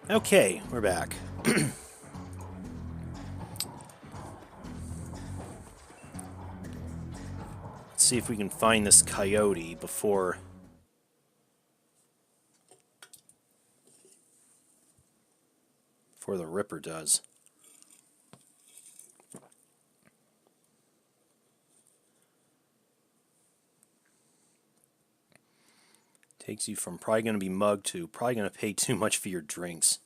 Okay, we're back. Let's see if we can find this coyote before the Ripper does. Takes you from probably going to be mugged to probably going to pay too much for your drinks.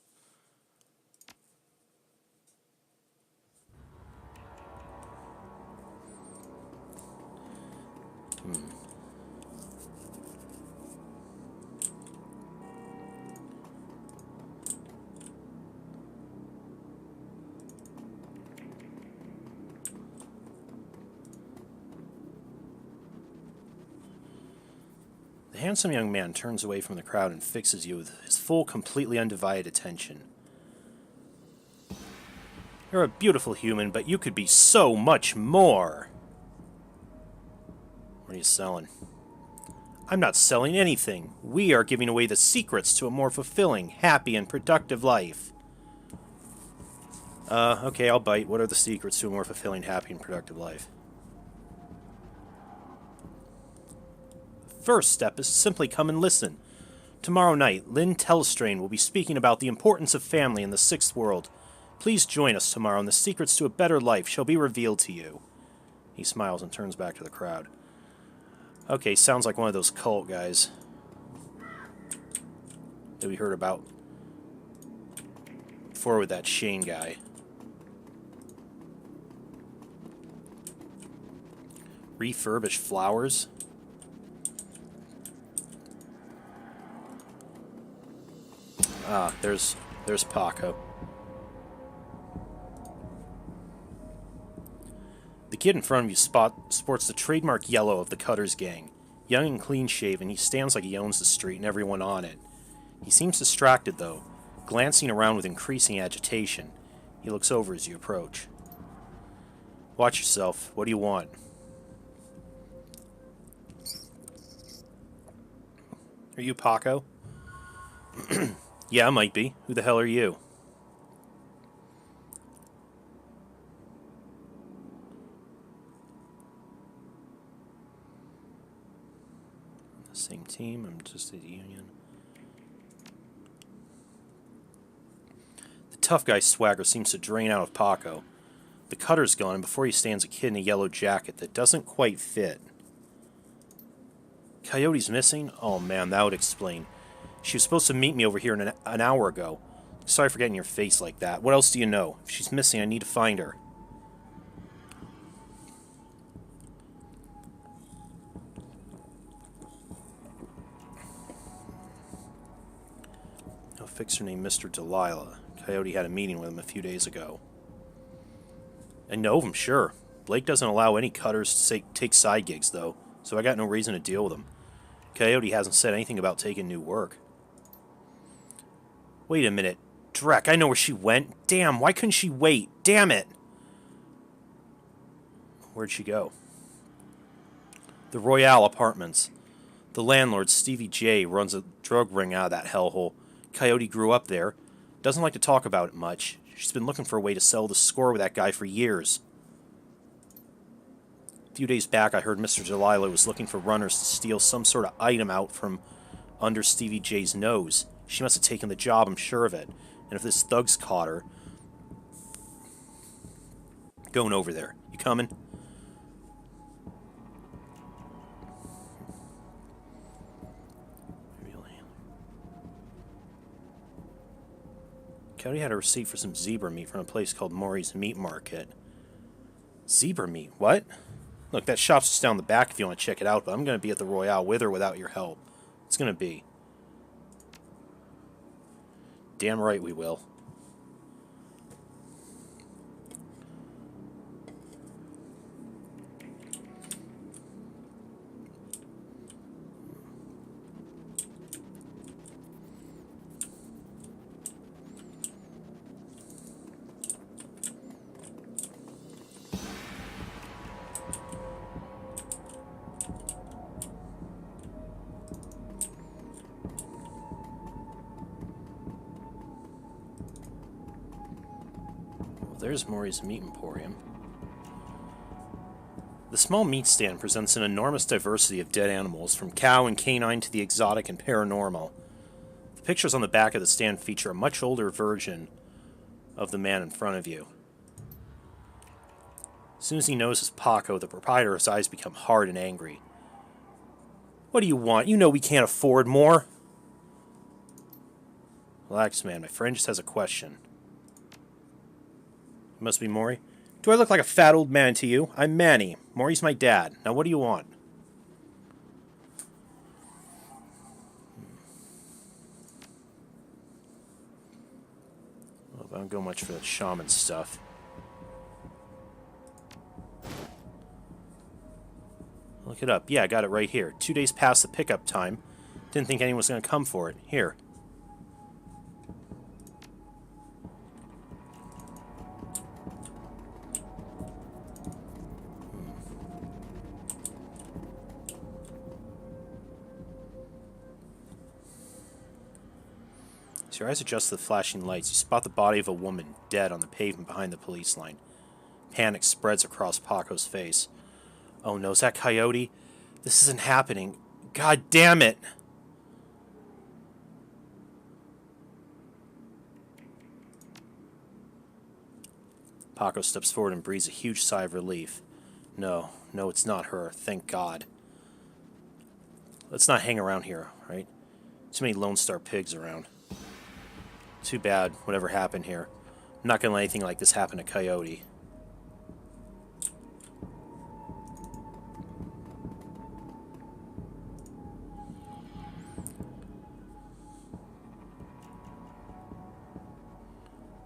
The handsome young man turns away from the crowd and fixes you with his full, completely undivided attention. You're a beautiful human, but you could be so much more. What are you selling? I'm not selling anything. We are giving away the secrets to a more fulfilling, happy, and productive life. Okay, I'll bite. What are the secrets to a more fulfilling, happy, and productive life? First step is to simply come and listen. Tomorrow night, Lynn Telestrain will be speaking about the importance of family in the sixth world. Please join us tomorrow and the secrets to a better life shall be revealed to you. He smiles and turns back to the crowd. Okay, sounds like one of those cult guys that we heard about before with that Shane guy. Refurbished flowers? Ah, there's Paco. The kid in front of you sports the trademark yellow of the Cutters gang. Young and clean-shaven, he stands like he owns the street and everyone on it. He seems distracted, though, glancing around with increasing agitation. He looks over as you approach. Watch yourself. What do you want? Are you Paco? Yeah, I might be. Who the hell are you? The same team. I'm just at the Union. The tough guy's swagger seems to drain out of Paco. The cutter's gone, and before he stands a kid in a yellow jacket that doesn't quite fit. Coyote's missing? Oh man, that would explain. She was supposed to meet me over here an hour ago. Sorry for getting your face like that. What else do you know? If she's missing, I need to find her. A fixer named Mr. Delilah. Coyote had a meeting with him a few days ago. I know of him, sure. Blake doesn't allow any cutters to take side gigs, though, so I got no reason to deal with him. Coyote hasn't said anything about taking new work. Wait a minute. Drek, I know where she went. Damn, why couldn't she wait? Damn it! Where'd she go? The Royale Apartments. The landlord, Stevie J, runs a drug ring out of that hellhole. Coyote grew up there. Doesn't like to talk about it much. She's been looking for a way to settle the score with that guy for years. A few days back, I heard Mr. Delilah was looking for runners to steal some sort of item out from under Stevie J's nose. She must have taken the job, I'm sure of it. And if this thug's caught her... Going over there. You coming? Really? Coyote had a receipt for some zebra meat from a place called Maury's Meat Market. Zebra meat? What? Look, that shop's just down the back if you want to check it out, but I'm going to be at the Royale with or without your help. It's going to be. Damn right we will. there's Maury's Meat Emporium. The small meat stand presents an enormous diversity of dead animals, from cow and canine to the exotic and paranormal. The pictures on the back of the stand feature a much older version of the man in front of you. As soon as he notices Paco, the proprietor's eyes become hard and angry. What do you want? You know we can't afford more. Relax, man. My friend just has a question. You must be Maury. Do I look like a fat old man to you? I'm Manny. Maury's my dad. Now what do you want? Well, I don't go much for the shaman stuff. Look it up. Yeah, I got it right here. 2 days past the pickup time. Didn't think anyone was going to come for it. Here. As your eyes adjust to the flashing lights, you spot the body of a woman dead on the pavement behind the police line. Panic spreads across Paco's face. Oh no, is that Coyote? This isn't happening. God damn it! Paco steps forward and breathes a huge sigh of relief. No, it's not her. Thank God. Let's not hang around here, right? Too many Lone Star pigs around. Too bad, whatever happened here. I'm not gonna let anything like this happen to Coyote.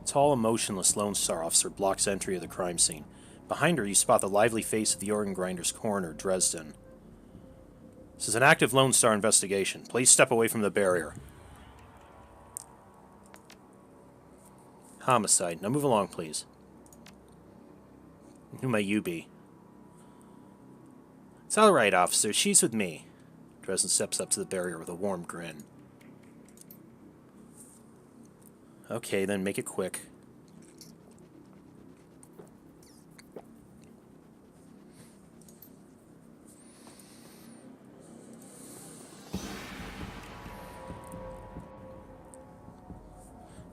Tall and motionless Lone Star officer blocks entry of the crime scene. Behind her, you spot the lively face of the organ grinder's coroner, Dresden. This is an active Lone Star investigation. Please step away from the barrier. Homicide. Now move along, please. Who might you be? It's all right, officer. She's with me. Dresden steps up to the barrier with a warm grin. Okay, then make it quick.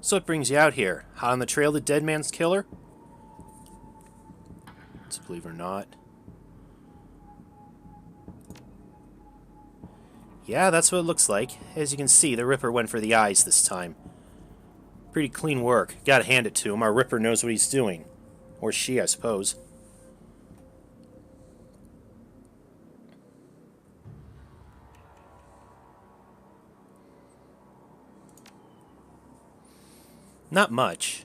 So what brings you out here? Hot on the trail of the dead man's killer? To believe or not. Yeah, that's what it looks like. As you can see, the Ripper went for the eyes this time. Pretty clean work. Gotta hand it to him. Our Ripper knows what he's doing. Or she, I suppose. Not much.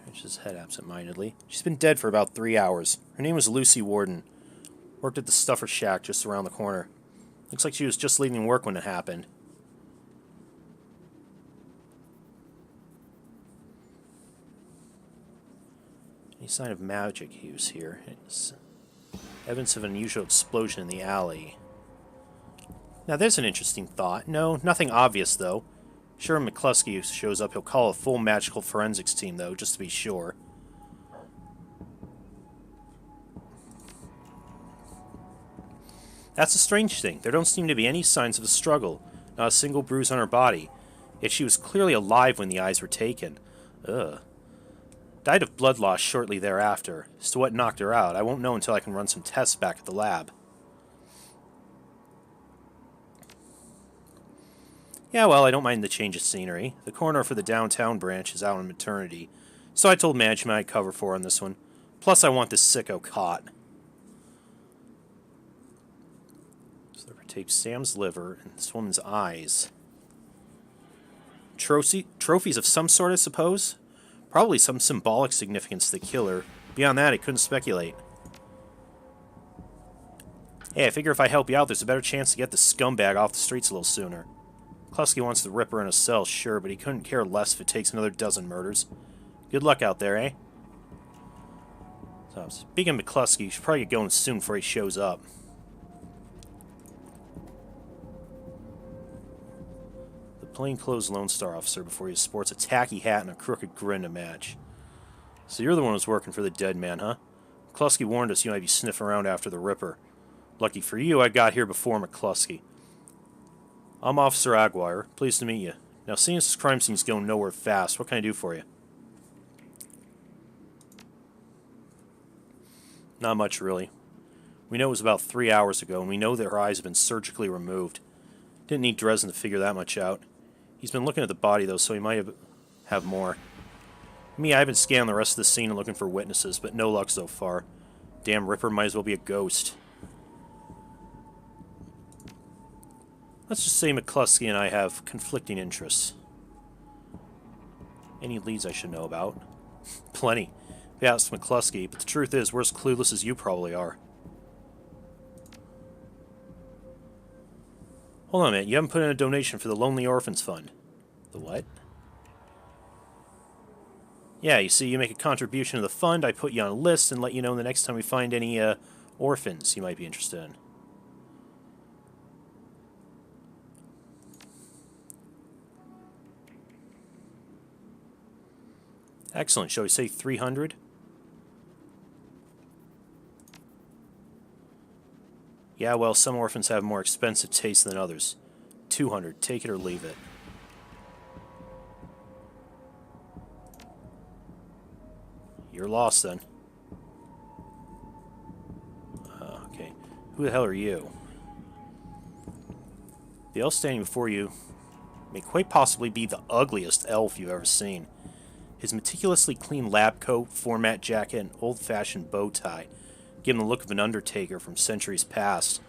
Scratches his head absent-mindedly. She's been dead for about 3 hours. Her name was Lucy Warden. Worked at the Stuffer Shack just around the corner. Looks like she was just leaving work when it happened. Any sign of magic use here? It's evidence of an unusual explosion in the alley. Now there's an interesting thought. No, nothing obvious though. Sure, McCluskey shows up, he'll call a full magical forensics team though, just to be sure. That's a strange thing. There don't seem to be any signs of a struggle. Not a single bruise on her body. Yet she was clearly alive when the eyes were taken. Ugh. Died of blood loss shortly thereafter. As to what knocked her out, I won't know until I can run some tests back at the lab. Yeah, well, I don't mind the change of scenery. The coroner for the downtown branch is out on maternity, so I told management I'd cover for her on this one. Plus, I want this sicko caught. So they take Sam's liver and this woman's eyes. Trophies of some sort, I suppose? Probably some symbolic significance to the killer. Beyond that, I couldn't speculate. Hey, I figure if I help you out, there's a better chance to get the scumbag off the streets a little sooner. Kluski wants the Ripper in a cell, sure, but he couldn't care less if it takes another dozen murders. Good luck out there, eh? So, speaking of McCluskey, you should probably get going soon before he shows up. The plainclothes Lone Star officer before he sports a tacky hat and a crooked grin to match. So you're the one who's working for the dead man, huh? McCluskey warned us you might be sniffing around after the Ripper. Lucky for you, I got here before McCluskey. I'm Officer Aguirre. Pleased to meet you. Now, seeing as this crime scene's going nowhere fast, what can I do for you? Not much, really. We know it was about 3 hours ago, and we know that her eyes have been surgically removed. Didn't need Dresden to figure that much out. He's been looking at the body, though, so he might have more. Me, I've been scanning the rest of the scene and looking for witnesses, but no luck so far. Damn Ripper might as well be a ghost. Let's just say McCluskey and I have conflicting interests. Any leads I should know about? Plenty. We asked McCluskey, but the truth is, we're as clueless as you probably are. Hold on a minute, you haven't put in a donation for the Lonely Orphans Fund. The what? Yeah, you see, you make a contribution to the fund, I put you on a list and let you know the next time we find any, orphans you might be interested in. Excellent. Shall we say 300? Yeah, well, some orphans have more expensive tastes than others. 200. Take it or leave it. You're lost, then. Okay. Who the hell are you? The elf standing before you may quite possibly be the ugliest elf you've ever seen. His meticulously clean lab coat, format jacket, and old-fashioned bow tie give him the look of an undertaker from centuries past.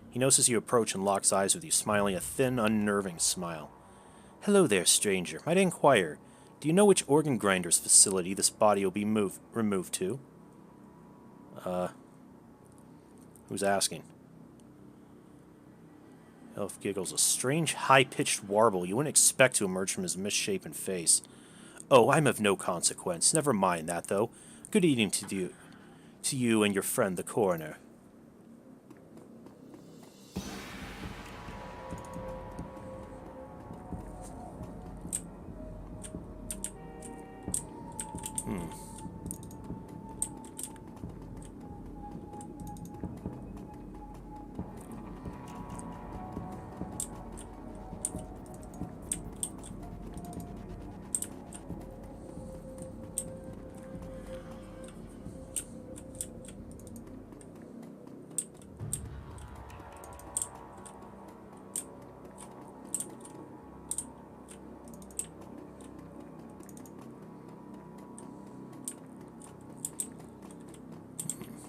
He notices you approach and locks eyes with you, smiling a thin, unnerving smile. Hello there, stranger. Might I inquire, do you know which organ grinder's facility this body will be removed to? Who's asking? Elf giggles, a strange, high-pitched warble you wouldn't expect to emerge from his misshapen face. Oh, I'm of no consequence. Never mind that, though. Good evening to you and your friend, the coroner.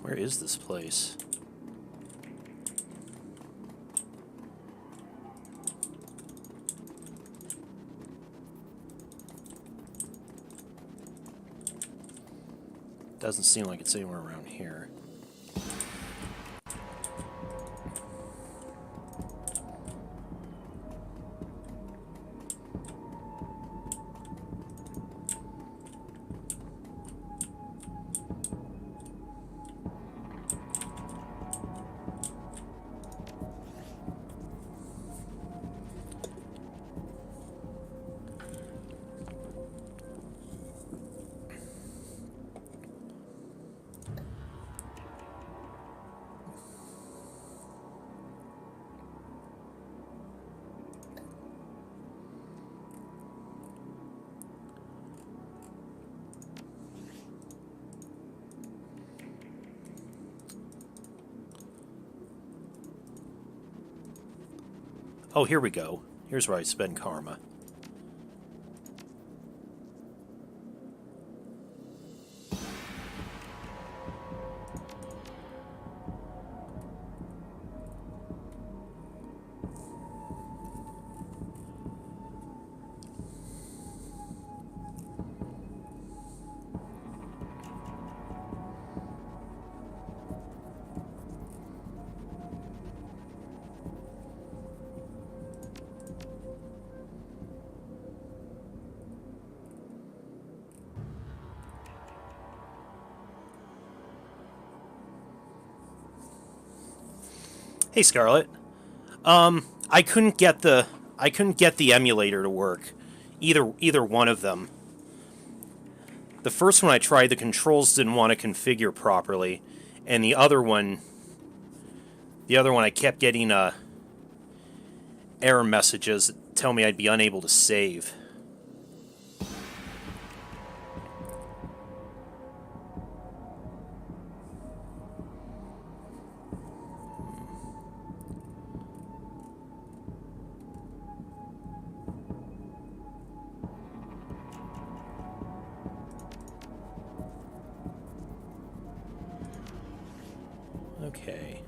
Where is this place? Doesn't seem like it's anywhere around here. Oh, here we go. Here's where I spend karma. Hey, Scarlet. I couldn't get the I couldn't get the emulator to work. Either one of them. The first one I tried, the controls didn't want to configure properly, and the other one I kept getting error messages that tell me I'd be unable to save. Okay.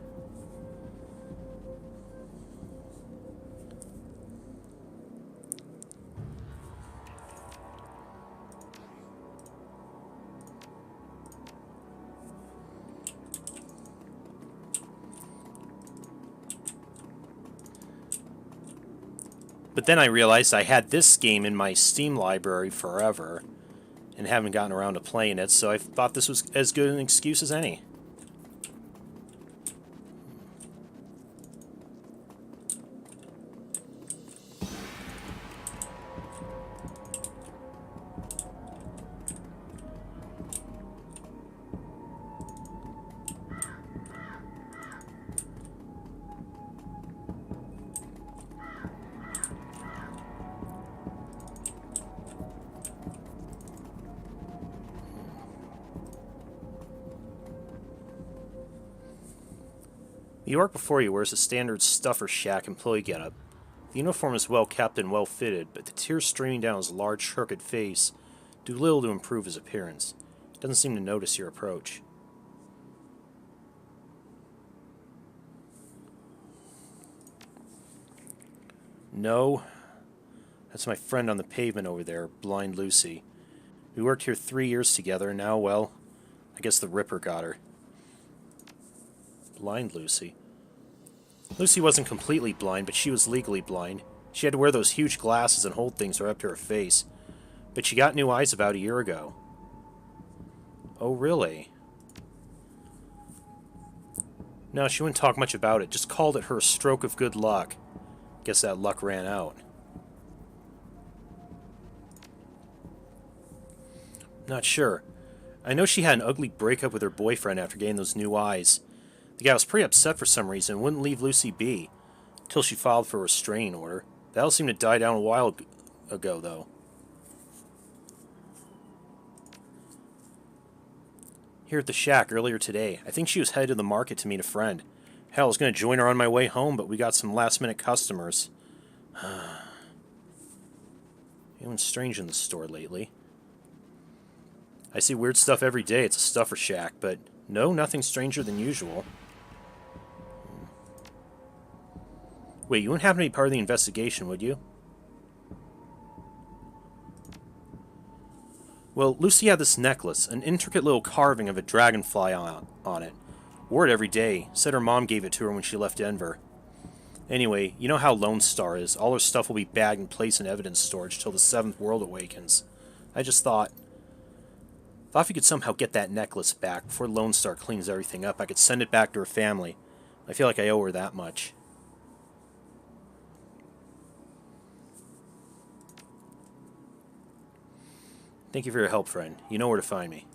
But then I realized I had this game in my Steam library forever and haven't gotten around to playing it, so I thought this was as good an excuse as any. The orc before you wears a standard stuffer shack employee getup. The uniform is well kept and well fitted, but the tears streaming down his large, crooked face do little to improve his appearance. He doesn't seem to notice your approach. No, that's my friend on the pavement over there, Blind Lucy. We worked here 3 years together, and now, well, I guess the Ripper got her. Blind Lucy. Lucy wasn't completely blind, but she was legally blind. She had to wear those huge glasses and hold things right up to her face. But she got new eyes about a year ago. Oh, really? No, she wouldn't talk much about it, just called it her stroke of good luck. Guess that luck ran out. Not sure. I know she had an ugly breakup with her boyfriend after getting those new eyes. The guy was pretty upset for some reason and wouldn't leave Lucy be, till she filed for a restraining order. That all seemed to die down a while ago, though. Here at the shack earlier today, I think she was headed to the market to meet a friend. Hell, I was going to join her on my way home, but we got some last-minute customers. Anyone strange in the store lately? I see weird stuff every day. It's a stuffer shack, but no, nothing stranger than usual. Wait, you wouldn't happen to be part of the investigation, would you? Well, Lucy had this necklace, an intricate little carving of a dragonfly on it. Wore it every day. Said her mom gave it to her when she left Denver. Anyway, you know how Lone Star is. All her stuff will be bagged and placed in evidence storage till the 7th world awakens. I just thought if you could somehow get that necklace back before Lone Star cleans everything up, I could send it back to her family. I feel like I owe her that much. Thank you for your help, friend. You know where to find me.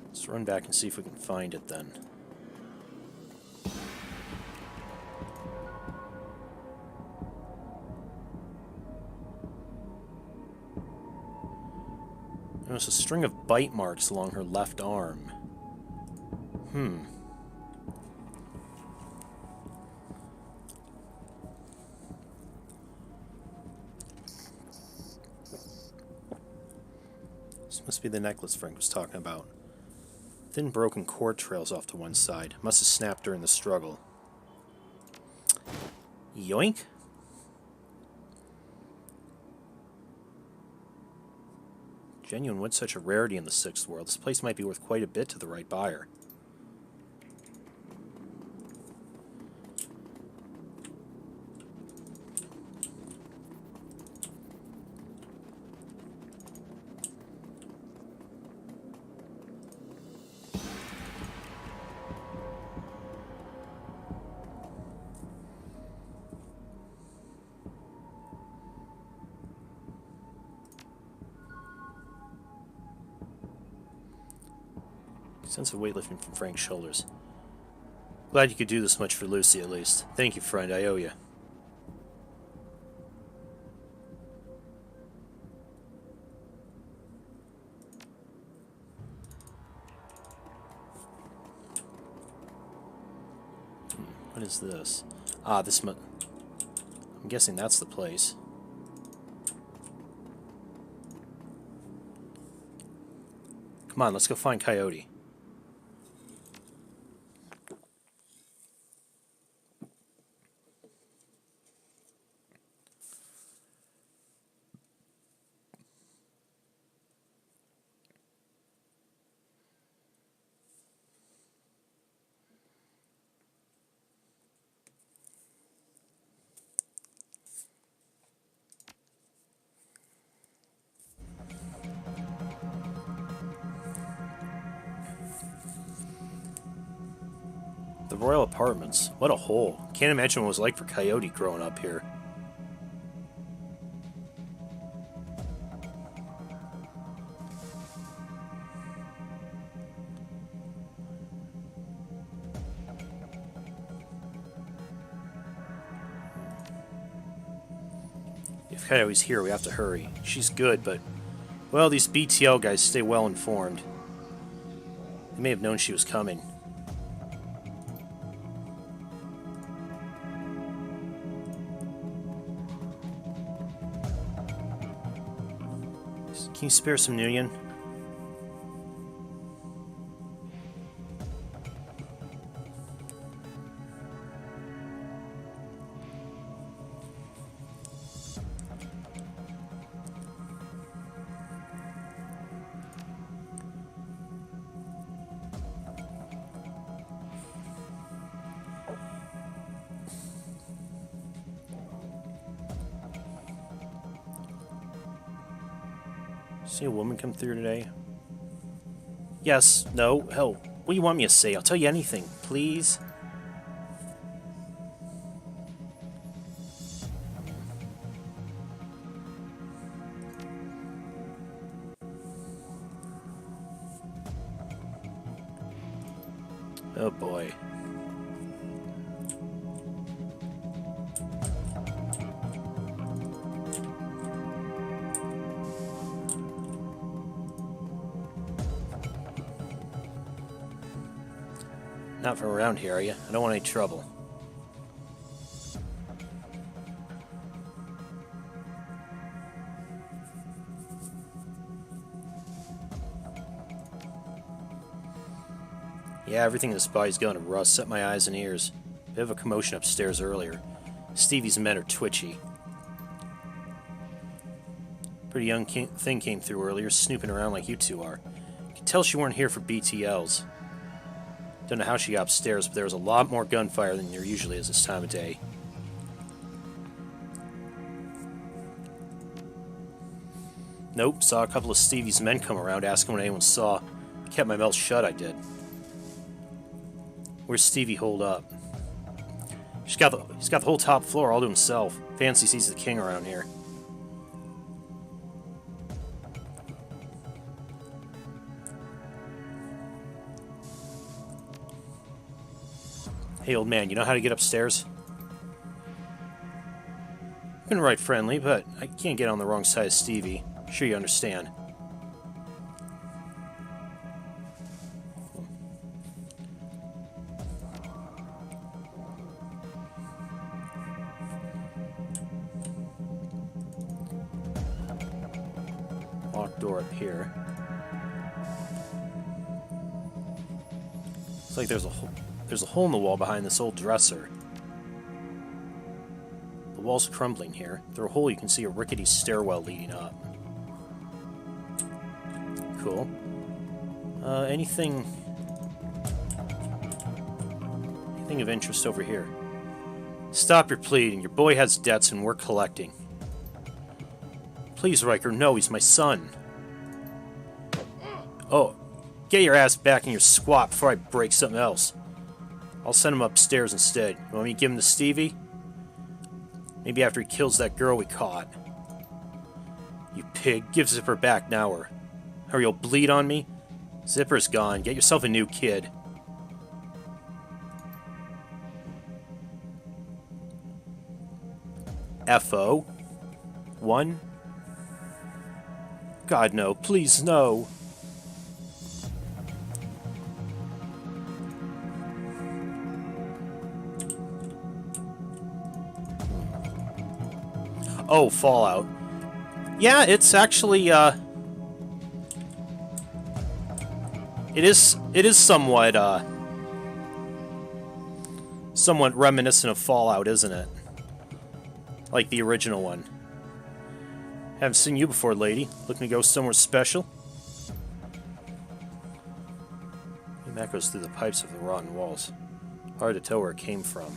Let's run back and see if we can find it then. There's a string of bite marks along her left arm. This must be the necklace Frank was talking about. Thin broken cord trails off to one side. Must have snapped during the struggle. Yoink! Genuine wood, such a rarity in the 6th world. This place might be worth quite a bit to the right buyer. Sense of weight lifting from Frank's shoulders. Glad you could do this much for Lucy, at least. Thank you, friend. I owe you. What is this? Ah, I'm guessing that's the place. Come on, let's go find Coyote. The Royal Apartments. What a hole. Can't imagine what it was like for Coyote growing up here. If Coyote's here, we have to hurry. She's good, but... well, these BTL guys stay well informed. They may have known she was coming. Can you spare some Nuyen? See a woman come through today? Yes, no, hell, what do you want me to say? I'll tell you anything, please. Oh boy. Not from around here, are you? I don't want any trouble. Yeah, everything in this body's going to rust. Set my eyes and ears. Bit of a commotion upstairs earlier. Stevie's men are twitchy. Pretty young thing came through earlier, snooping around like you two are. You can tell she weren't here for BTLs. Don't know how she got upstairs, but there was a lot more gunfire than there usually is this time of day. Nope, saw a couple of Stevie's men come around asking what anyone saw. Kept my mouth shut, I did. Where's Stevie holed up? He's got the whole top floor all to himself. Fancy sees the king around here. Hey, old man, you know how to get upstairs? Been right friendly, but I can't get on the wrong side of Stevie. Sure you understand. Locked door up here. Looks like there's a hole in the wall behind this old dresser. The wall's crumbling here. Through a hole you can see a rickety stairwell leading up. Cool. Anything of interest over here? Stop your pleading. Your boy has debts and we're collecting. Please, Riker, no, he's my son. Oh, get your ass back in your squat before I break something else. I'll send him upstairs instead. You want me to give him to Stevie? Maybe after he kills that girl we caught. You pig, give Zipper back now or you'll bleed on me. Zipper's gone. Get yourself a new kid. FO? 1? God, no. Please, no. Oh, Fallout. Yeah, it's actually, it is somewhat, somewhat reminiscent of Fallout, isn't it? Like the original one. Haven't seen you before, lady. Looking to go somewhere special? And that goes through the pipes of the rotten walls. Hard to tell where it came from.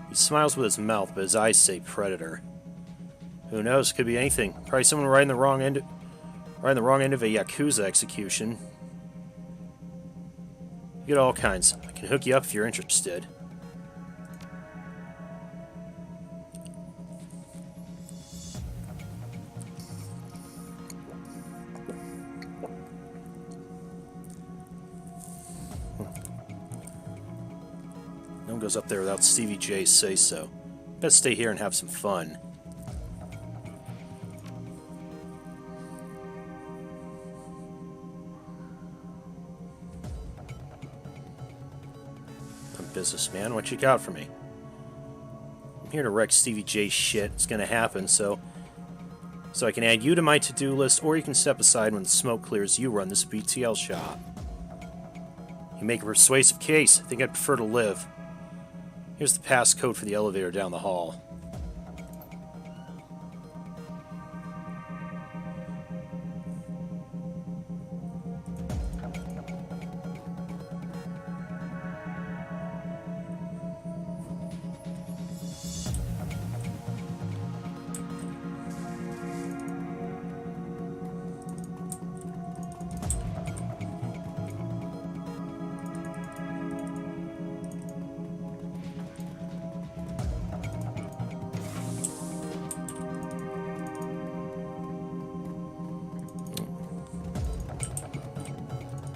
He smiles with his mouth, but his eyes say predator. Who knows? Could be anything. Probably someone right in the wrong end of a Yakuza execution. You get all kinds. I can hook you up if you're interested. No one goes up there without Stevie J's say-so. Best stay here and have some fun. I'm a businessman. What you got for me? I'm here to wreck Stevie J's shit. It's gonna happen, so I can add you to my to-do list, or you can step aside when the smoke clears. You run this BTL shop. You make a persuasive case. I think I'd prefer to live. Here's the passcode for the elevator down the hall.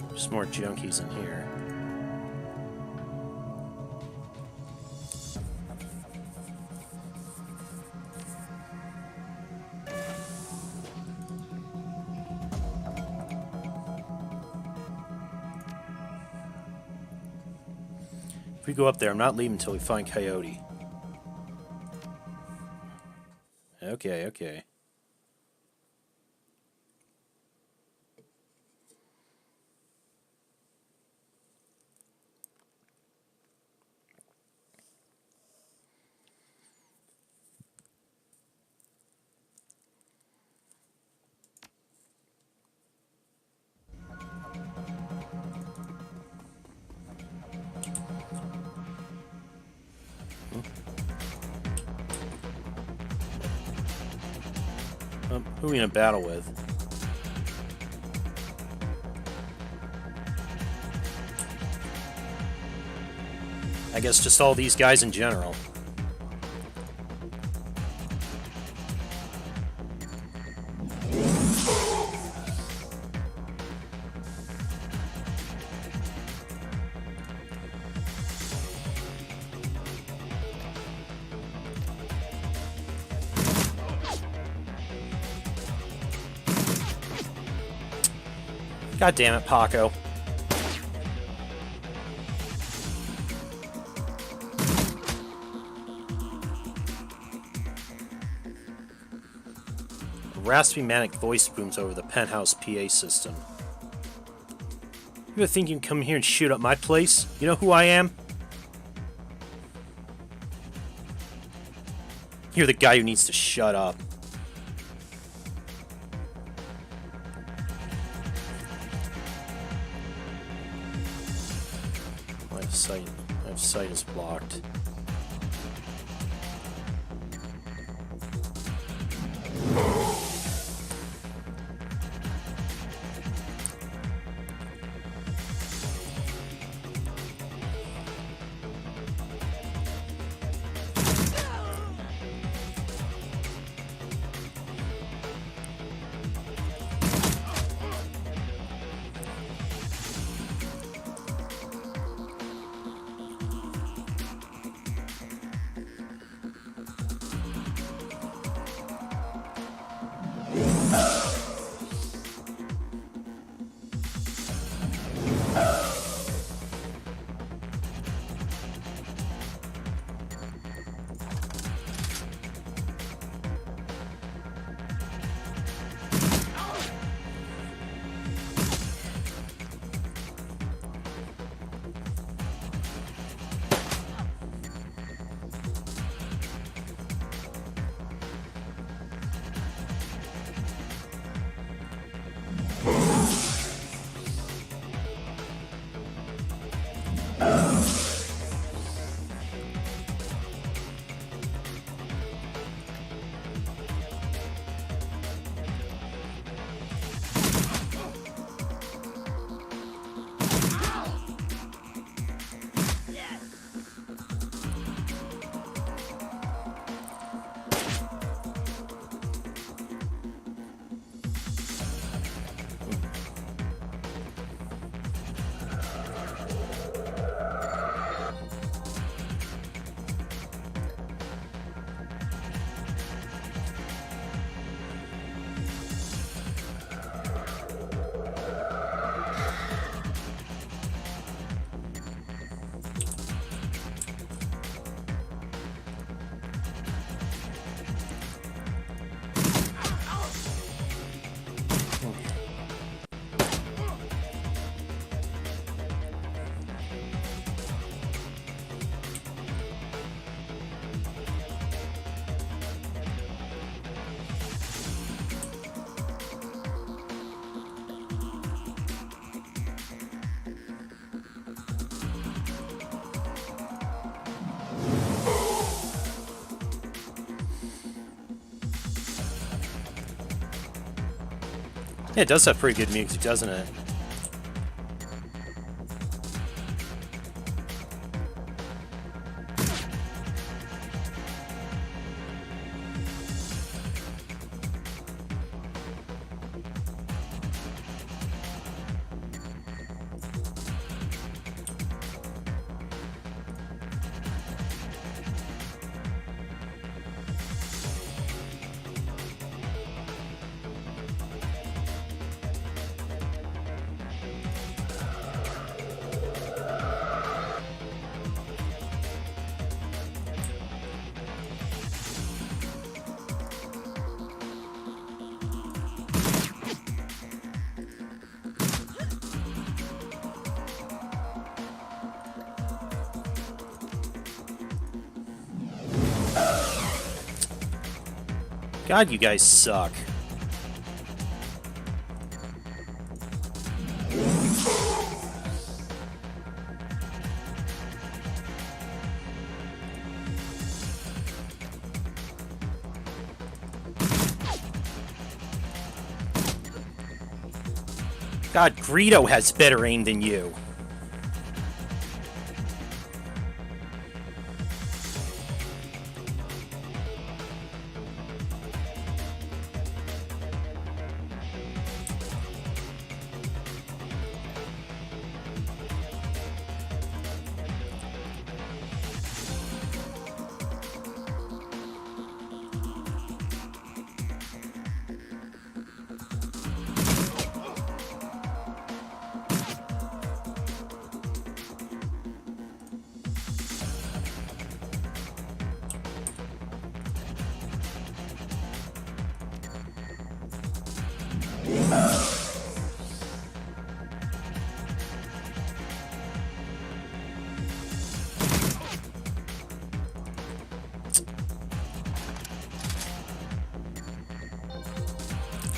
There's more junkies in here. If we go up there, I'm not leaving until we find Coyote. Okay, okay. Who are we in a battle with? I guess just all these guys in general. God damn it, Paco. A raspy manic voice booms over the penthouse PA system. You ever think you can come here and shoot up my place? You know who I am? You're the guy who needs to shut up. My sight is blocked. Yeah, it does have pretty good music, doesn't it? God, you guys suck. God, Greedo has better aim than you.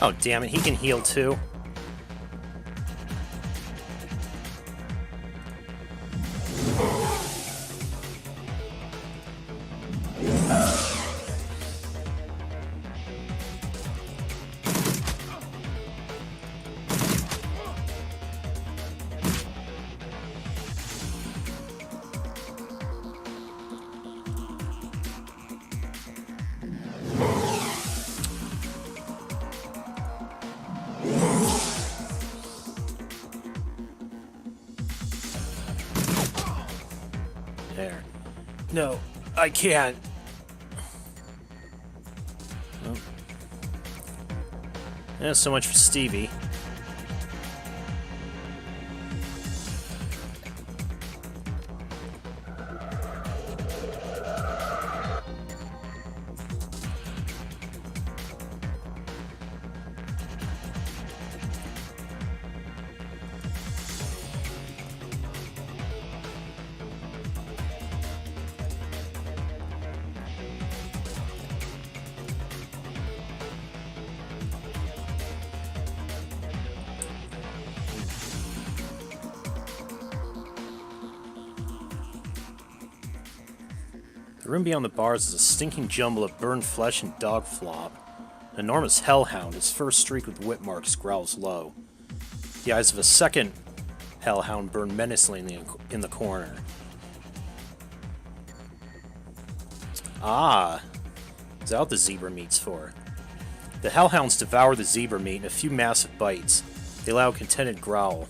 Oh, damn it, he can heal too. There. No, I can't. Oh. Yeah, so much for Stevie. The room beyond the bars is a stinking jumble of burned flesh and dog flop. An enormous hellhound, its fur streaked with whip marks, growls low. The eyes of a second hellhound burn menacingly in the corner. Ah, is that what the zebra meat's for? The hellhounds devour the zebra meat in a few massive bites. They allow a contented growl.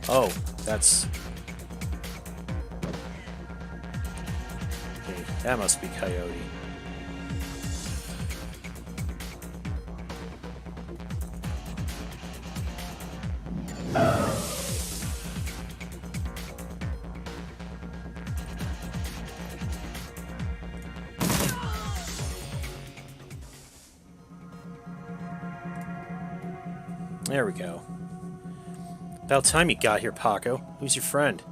Oh, that's... Okay, that must be Coyote. There we go. About time you got here, Paco. Who's your friend?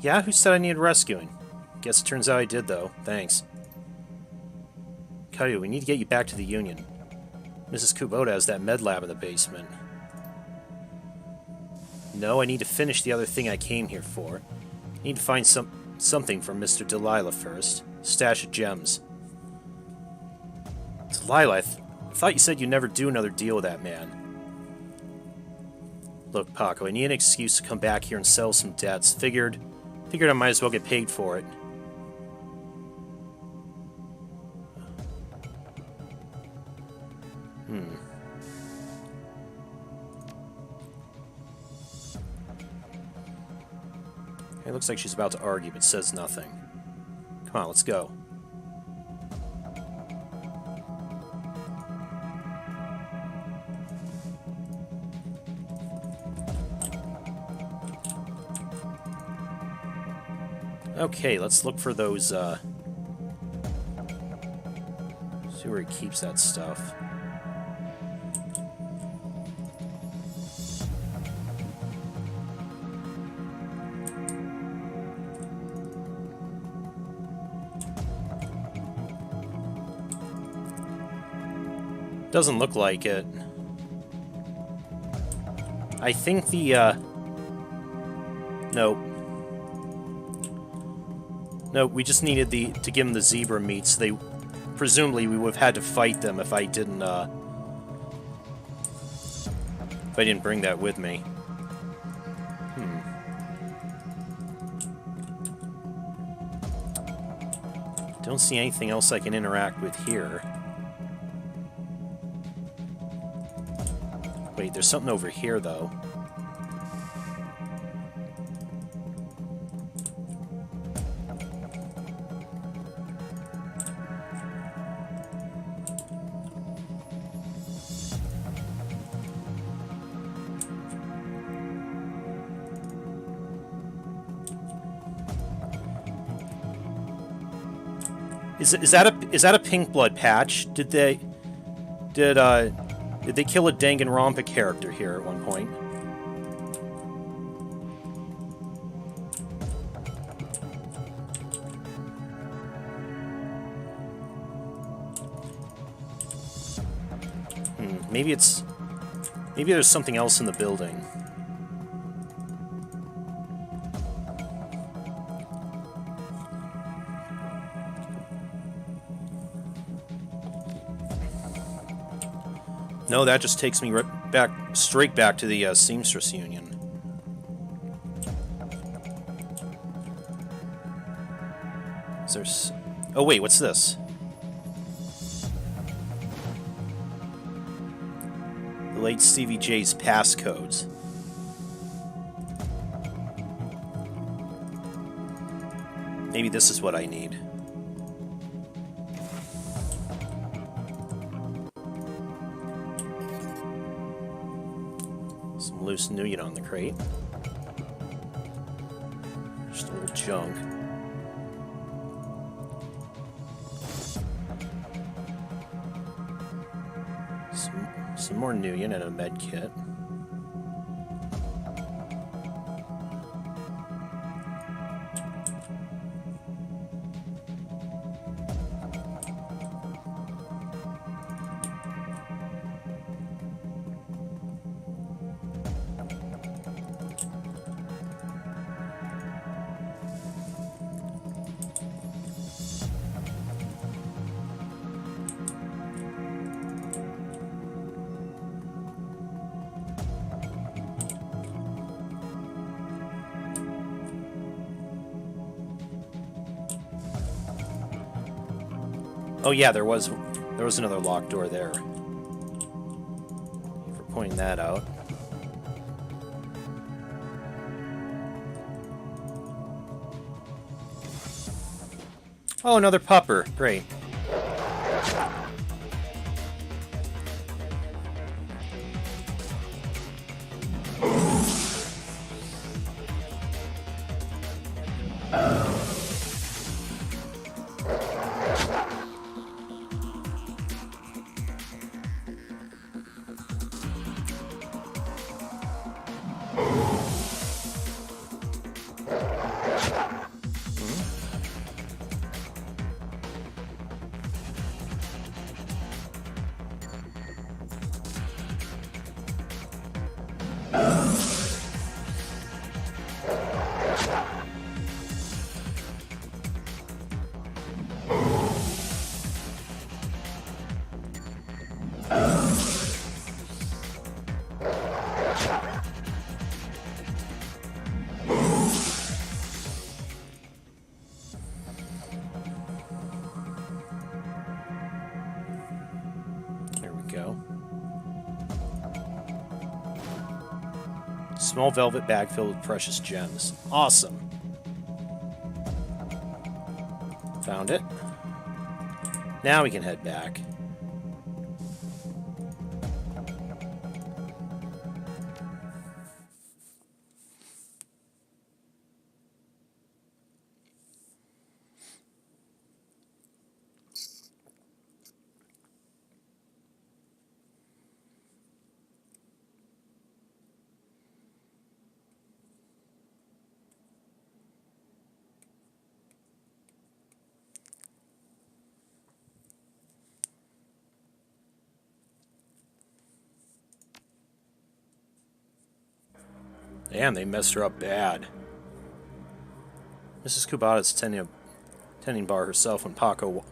Yeah, who said I needed rescuing? Guess it turns out I did, though. Thanks. Coyote, we need to get you back to the Union. Mrs. Kubota has that med lab in the basement. No, I need to finish the other thing I came here for. I need to find something from Mr. Delilah first. Stash of gems. Delilah, I thought you said you'd never do another deal with that man. Look, Paco, I need an excuse to come back here and settle some debts. Figured I might as well get paid for it. It looks like she's about to argue, but says nothing. Come on, let's go. Okay, let's look for those, see where he keeps that stuff. Doesn't look like it. I think the, Nope. No, we just needed to give them the zebra meat, so they... Presumably, we would have had to fight them if I didn't, if I didn't bring that with me. Don't see anything else I can interact with here. Wait, there's something over here, though. Is that a pink blood patch? Did they kill a Danganronpa character here at one point? Maybe there's something else in the building. No, that just takes me straight back to the Seamstress Union. Is there oh wait, what's this? The Blade Stevie J's passcodes. Maybe this is what I need. Some loose nougat on the crate. Just a little junk. Some more nougat and a med kit. Oh yeah, there was another locked door there. Thank you for pointing that out. Oh, another pupper. Great. Small velvet bag filled with precious gems. Awesome. Found it. Now we can head back. Damn, they messed her up bad. Mrs. Kubata's tending bar herself when Paco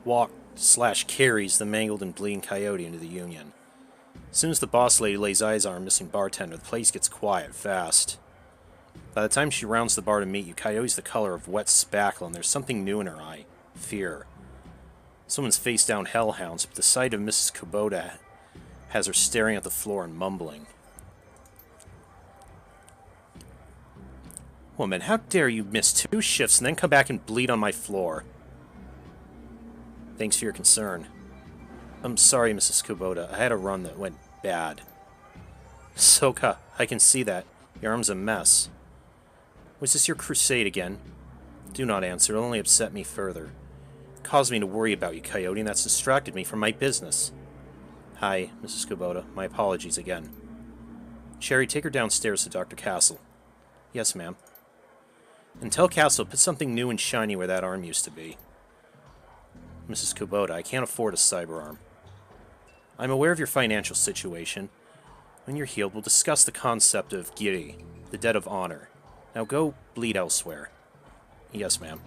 walked/carries the mangled and bleeding coyote into the Union. As soon as the boss lady lays eyes on her missing bartender, the place gets quiet fast. By the time she rounds the bar to meet you, Coyote's the color of wet spackle, and there's something new in her eye. Fear. Someone's face down hellhounds, but the sight of Mrs. Kubota has her staring at the floor and mumbling. Woman, how dare you miss 2 shifts and then come back and bleed on my floor? Thanks for your concern. I'm sorry, Mrs. Kubota. I had a run that went bad. Soka, I can see that. Your arm's a mess. Was this your crusade again? Do not answer. It'll only upset me further. It caused me to worry about you, Coyote, and that's distracted me from my business. Hi, Mrs. Kubota. My apologies again. Cherry, take her downstairs to Dr. Castle. Yes, ma'am. And tell Castle, put something new and shiny where that arm used to be. Mrs. Kubota, I can't afford a cyber arm. I'm aware of your financial situation. When you're healed, we'll discuss the concept of Giri, the debt of honor. Now go bleed elsewhere. Yes, ma'am.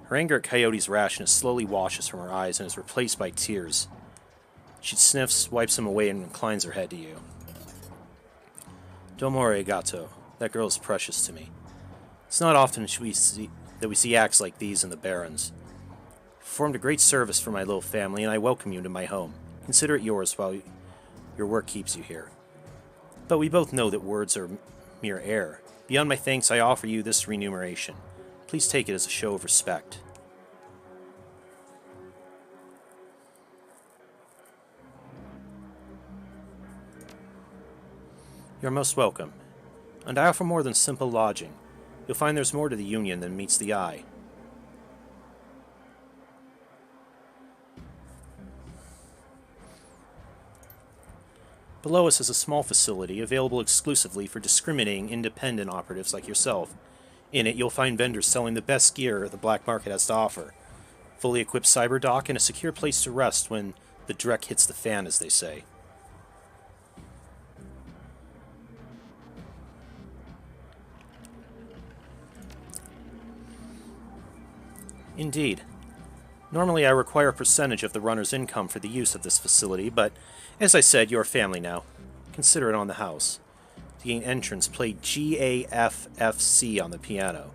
Her anger at Coyote's rashness slowly washes from her eyes and is replaced by tears. She sniffs, wipes them away, and inclines her head to you. Domo arigato. That girl is precious to me. It's not often that we see acts like these in the Barrens. You performed a great service for my little family, and I welcome you into my home. Consider it yours while your work keeps you here. But we both know that words are mere air. Beyond my thanks, I offer you this remuneration. Please take it as a show of respect. You're most welcome. And I offer more than simple lodging. You'll find there's more to the Union than meets the eye. Below us is a small facility available exclusively for discriminating independent operatives like yourself. In it, you'll find vendors selling the best gear the black market has to offer. Fully equipped cyber dock and a secure place to rest when the dreck hits the fan, as they say. Indeed. Normally I require a percentage of the runner's income for the use of this facility, but as I said, you're a family now. Consider it on the house. To gain entrance, play GAFFC on the piano.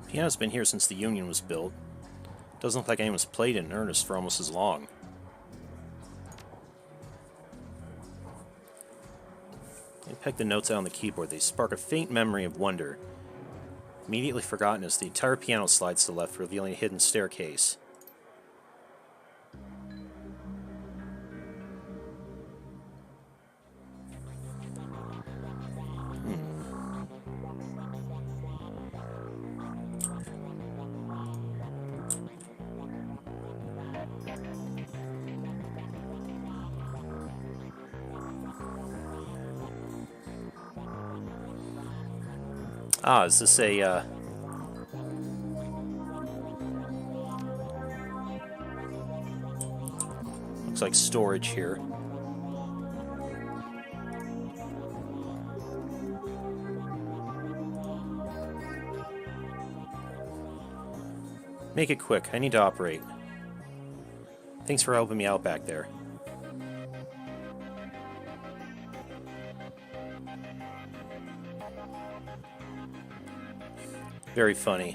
Piano's been here since the Union was built. Doesn't look like anyone's played it in earnest for almost as long. I peck the notes out on the keyboard. They spark a faint memory of wonder. Immediately forgotten as the entire piano slides to the left, revealing a hidden staircase. Ah, is this a, looks like storage here. Make it quick. I need to operate. Thanks for helping me out back there. Very funny.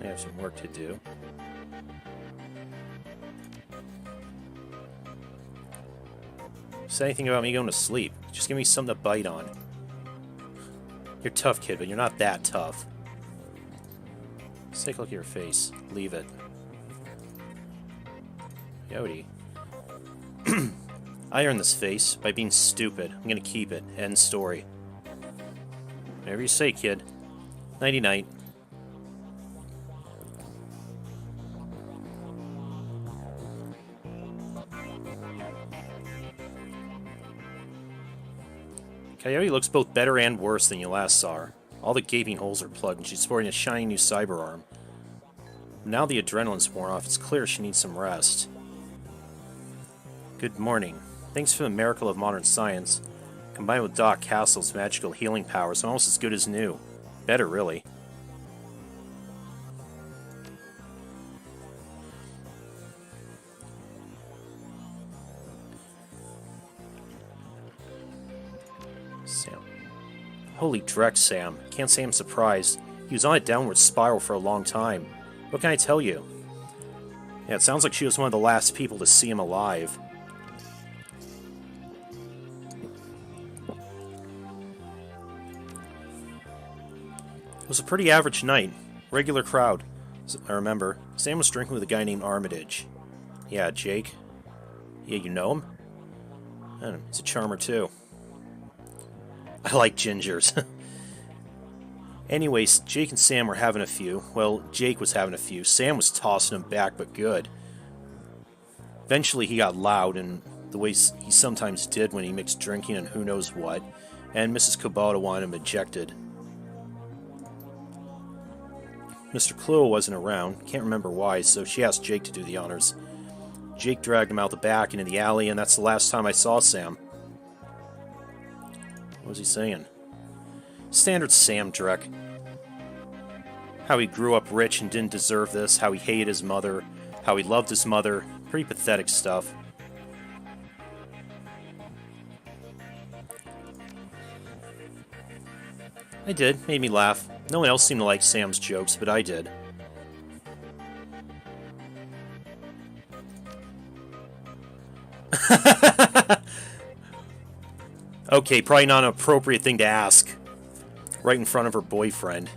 I have some work to do. Say anything about me going to sleep. Just give me something to bite on. You're tough, kid, but you're not that tough. Let's take a look at your face. Leave it. Yodi. I earned this face by being stupid. I'm gonna keep it. End story. Whatever you say, kid. Nighty-night. Coyote looks both better and worse than you last saw her. All the gaping holes are plugged, and she's sporting a shiny new cyber arm. Now the adrenaline's worn off, it's clear she needs some rest. Good morning. Thanks for the miracle of modern science. Combined with Doc Castle's magical healing powers, I'm almost as good as new. Better, really. Sam. Holy dreck, Sam. Can't say I'm surprised. He was on a downward spiral for a long time. What can I tell you? Yeah, it sounds like she was one of the last people to see him alive. It was a pretty average night. Regular crowd. I remember. Sam was drinking with a guy named Armitage. Yeah, Jake. Yeah, you know him? I don't know. He's a charmer, too. I like gingers. Anyways, Jake and Sam were having a few. Well, Jake was having a few. Sam was tossing him back, but good. Eventually, he got loud, and the way he sometimes did when he mixed drinking and who knows what, and Mrs. Kubota wanted him ejected. Mr. Cluo wasn't around, can't remember why, so she asked Jake to do the honors. Jake dragged him out the back into the alley, and that's the last time I saw Sam. What was he saying? Standard Sam Drek. How he grew up rich and didn't deserve this, how he hated his mother, how he loved his mother. Pretty pathetic stuff. I did. Made me laugh. No one else seemed to like Sam's jokes, but I did. Okay, probably not an appropriate thing to ask. Right in front of her boyfriend.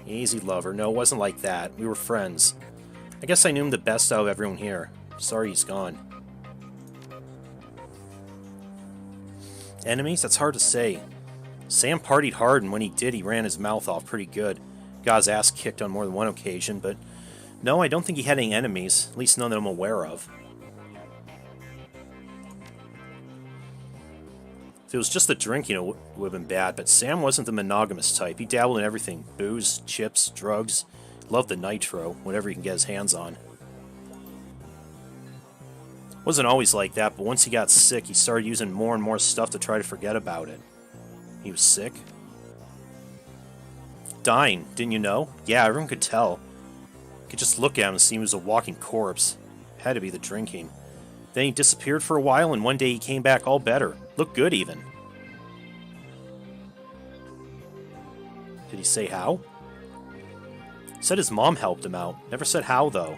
Easy, lover. No, it wasn't like that. We were friends. I guess I knew him the best out of everyone here. Sorry he's gone. Enemies? That's hard to say. Sam partied hard, and when he did, he ran his mouth off pretty good. Got his ass kicked on more than one occasion, but no, I don't think he had any enemies. At least none that I'm aware of. If it was just the drinking, it would have been bad, but Sam wasn't the monogamous type. He dabbled in everything. Booze, chips, drugs. Loved the nitro, whatever he can get his hands on. Wasn't always like that, but once he got sick, he started using more and more stuff to try to forget about it. He was sick? Dying, didn't you know? Yeah, everyone could tell. You could just look at him and see he was a walking corpse. Had to be the drinking. Then he disappeared for a while, and one day he came back all better. Looked good, even. Did he say how? Said his mom helped him out. Never said how, though.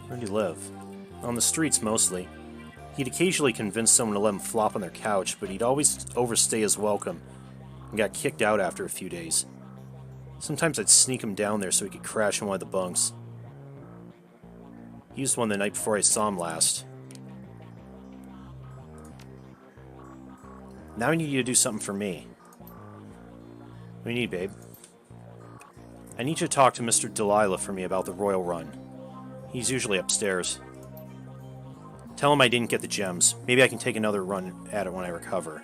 Where'd he live? On the streets, mostly. He'd occasionally convince someone to let him flop on their couch, but he'd always overstay his welcome, and got kicked out after a few days. Sometimes I'd sneak him down there so he could crash in one of the bunks. He used one the night before I saw him last. Now I need you to do something for me. What do you need, babe? I need you to talk to Mr. Delilah for me about the Royal Run. He's usually upstairs. Tell him I didn't get the gems. Maybe I can take another run at it when I recover.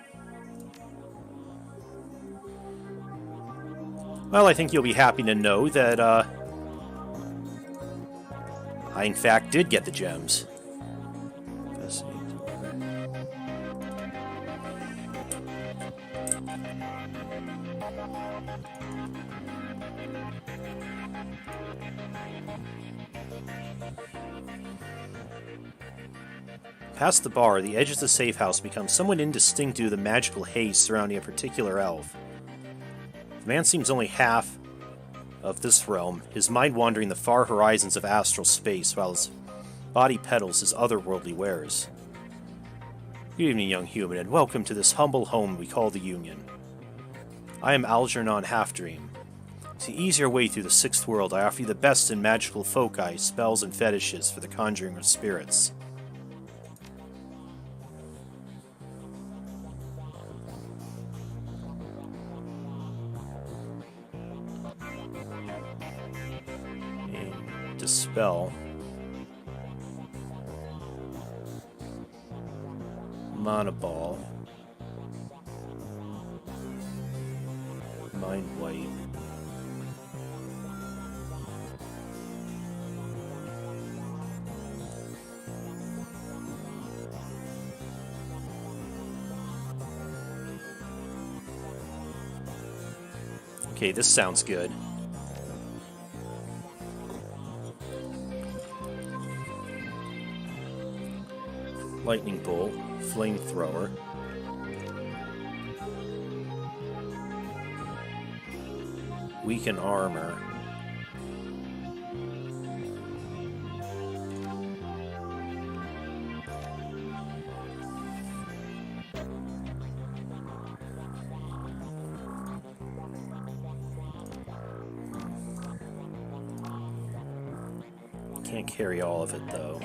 Well, I think you'll be happy to know that, I in fact did get the gems. Past the bar, the edges of the safe house become somewhat indistinct due to the magical haze surrounding a particular elf. The man seems only half of this realm, his mind wandering the far horizons of astral space, while his body peddles his otherworldly wares. Good evening, young human, and welcome to this humble home we call the Union. I am Algernon Halfdream. To ease your way through the Sixth World, I offer you the best in magical foci, spells, and fetishes for the conjuring of spirits. Dispel. Mana Ball. Mind Wipe. Okay, this sounds good. Lightning Bolt, Flamethrower. Weaken Armor. Can't carry all of it, though.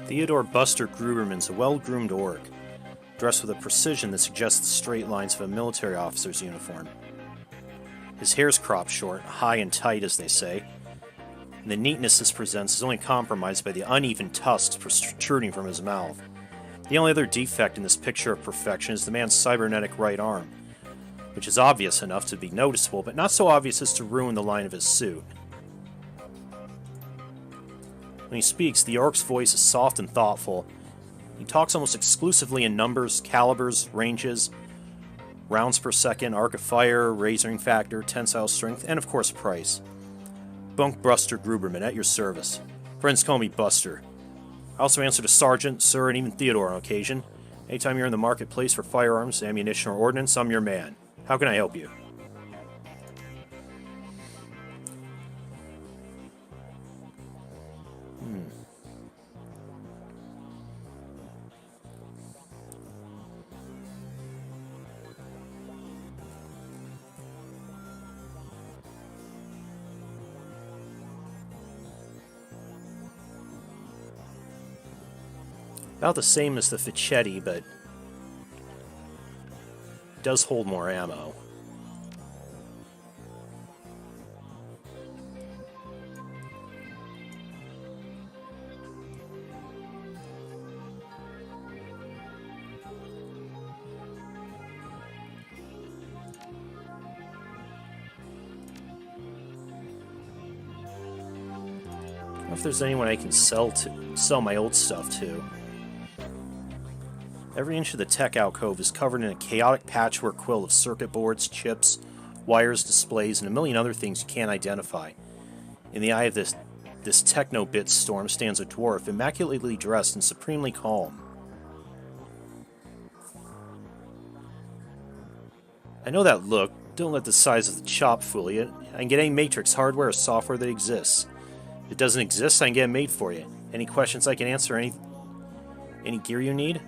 Theodore Buster Gruberman's a well-groomed orc, dressed with a precision that suggests the straight lines of a military officer's uniform. His hair's cropped short, high and tight, as they say, and the neatness this presents is only compromised by the uneven tusks protruding from his mouth. The only other defect in this picture of perfection is the man's cybernetic right arm, which is obvious enough to be noticeable, but not so obvious as to ruin the line of his suit. When he speaks, the orc's voice is soft and thoughtful. He talks almost exclusively in numbers, calibers, ranges, rounds per second, arc of fire, razoring factor, tensile strength, and of course price. Bunk Buster Gruberman, at your service. Friends call me Buster. I also answer to Sergeant, Sir, and even Theodore on occasion. Anytime you're in the marketplace for firearms, ammunition, or ordnance, I'm your man. How can I help you? About the same as the Fichetti, but does hold more ammo. I don't know if there's anyone I can sell my old stuff to. Every inch of the tech alcove is covered in a chaotic patchwork quilt of circuit boards, chips, wires, displays, and a million other things you can't identify. In the eye of this techno-bit storm stands a dwarf, immaculately dressed and supremely calm. I know that look. Don't let the size of the chop fool you. I can get any Matrix hardware or software that exists. If it doesn't exist, I can get it made for you. Any questions I can answer? Any gear you need?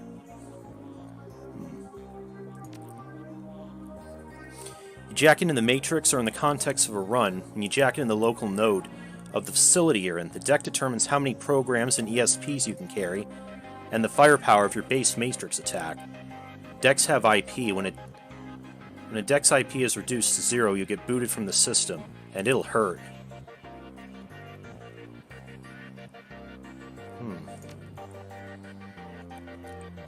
Jack into the Matrix or in the context of a run, when you jack in the local node of the facility you're in, the deck determines how many programs and ESPs you can carry, and the firepower of your base Matrix attack. Decks have IP. When a deck's IP is reduced to 0, you get booted from the system, and it'll hurt.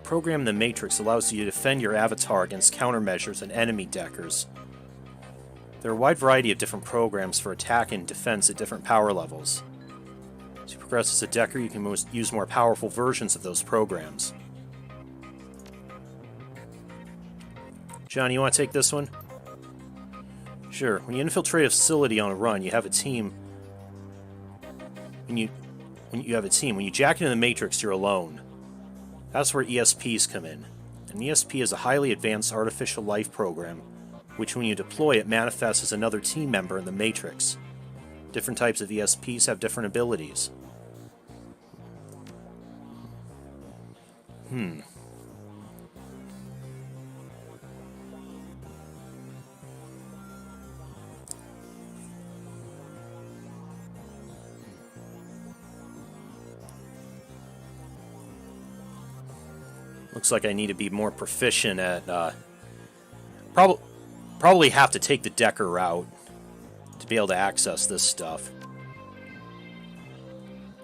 Program the Matrix allows you to defend your avatar against countermeasures and enemy deckers. There are a wide variety of different programs for attack and defense at different power levels. As you progress as a decker, you can use more powerful versions of those programs. Johnny, you want to take this one? Sure. When you infiltrate a facility on a run, you have a team. When you jack into the Matrix, you're alone. That's where ESPs come in. An ESP is a highly advanced artificial life program, which when you deploy it manifests as another team member in the Matrix. Different types of ESPs have different abilities. Looks like I need to be more proficient at, probably have to take the Decker route to be able to access this stuff.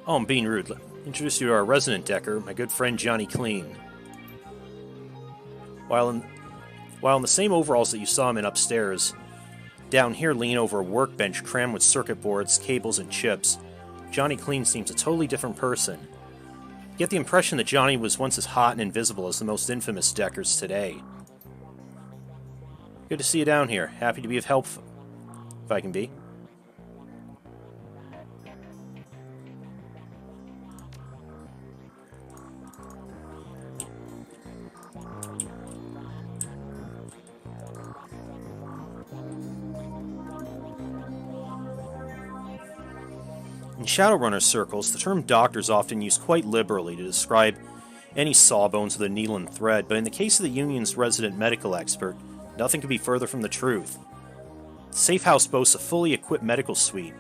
Oh, I'm being rude. Introduce you to our resident Decker, my good friend Johnny Clean. While in the same overalls that you saw him in upstairs, down here leaning over a workbench crammed with circuit boards, cables, and chips, Johnny Clean seems a totally different person. You get the impression that Johnny was once as hot and invisible as the most infamous Deckers today. Good to see you down here. Happy to be of help, if I can be. In Shadowrunner circles, the term doctor is often used quite liberally to describe any sawbones with a needle and thread, but in the case of the Union's resident medical expert, nothing could be further from the truth. The safe house boasts a fully equipped medical suite,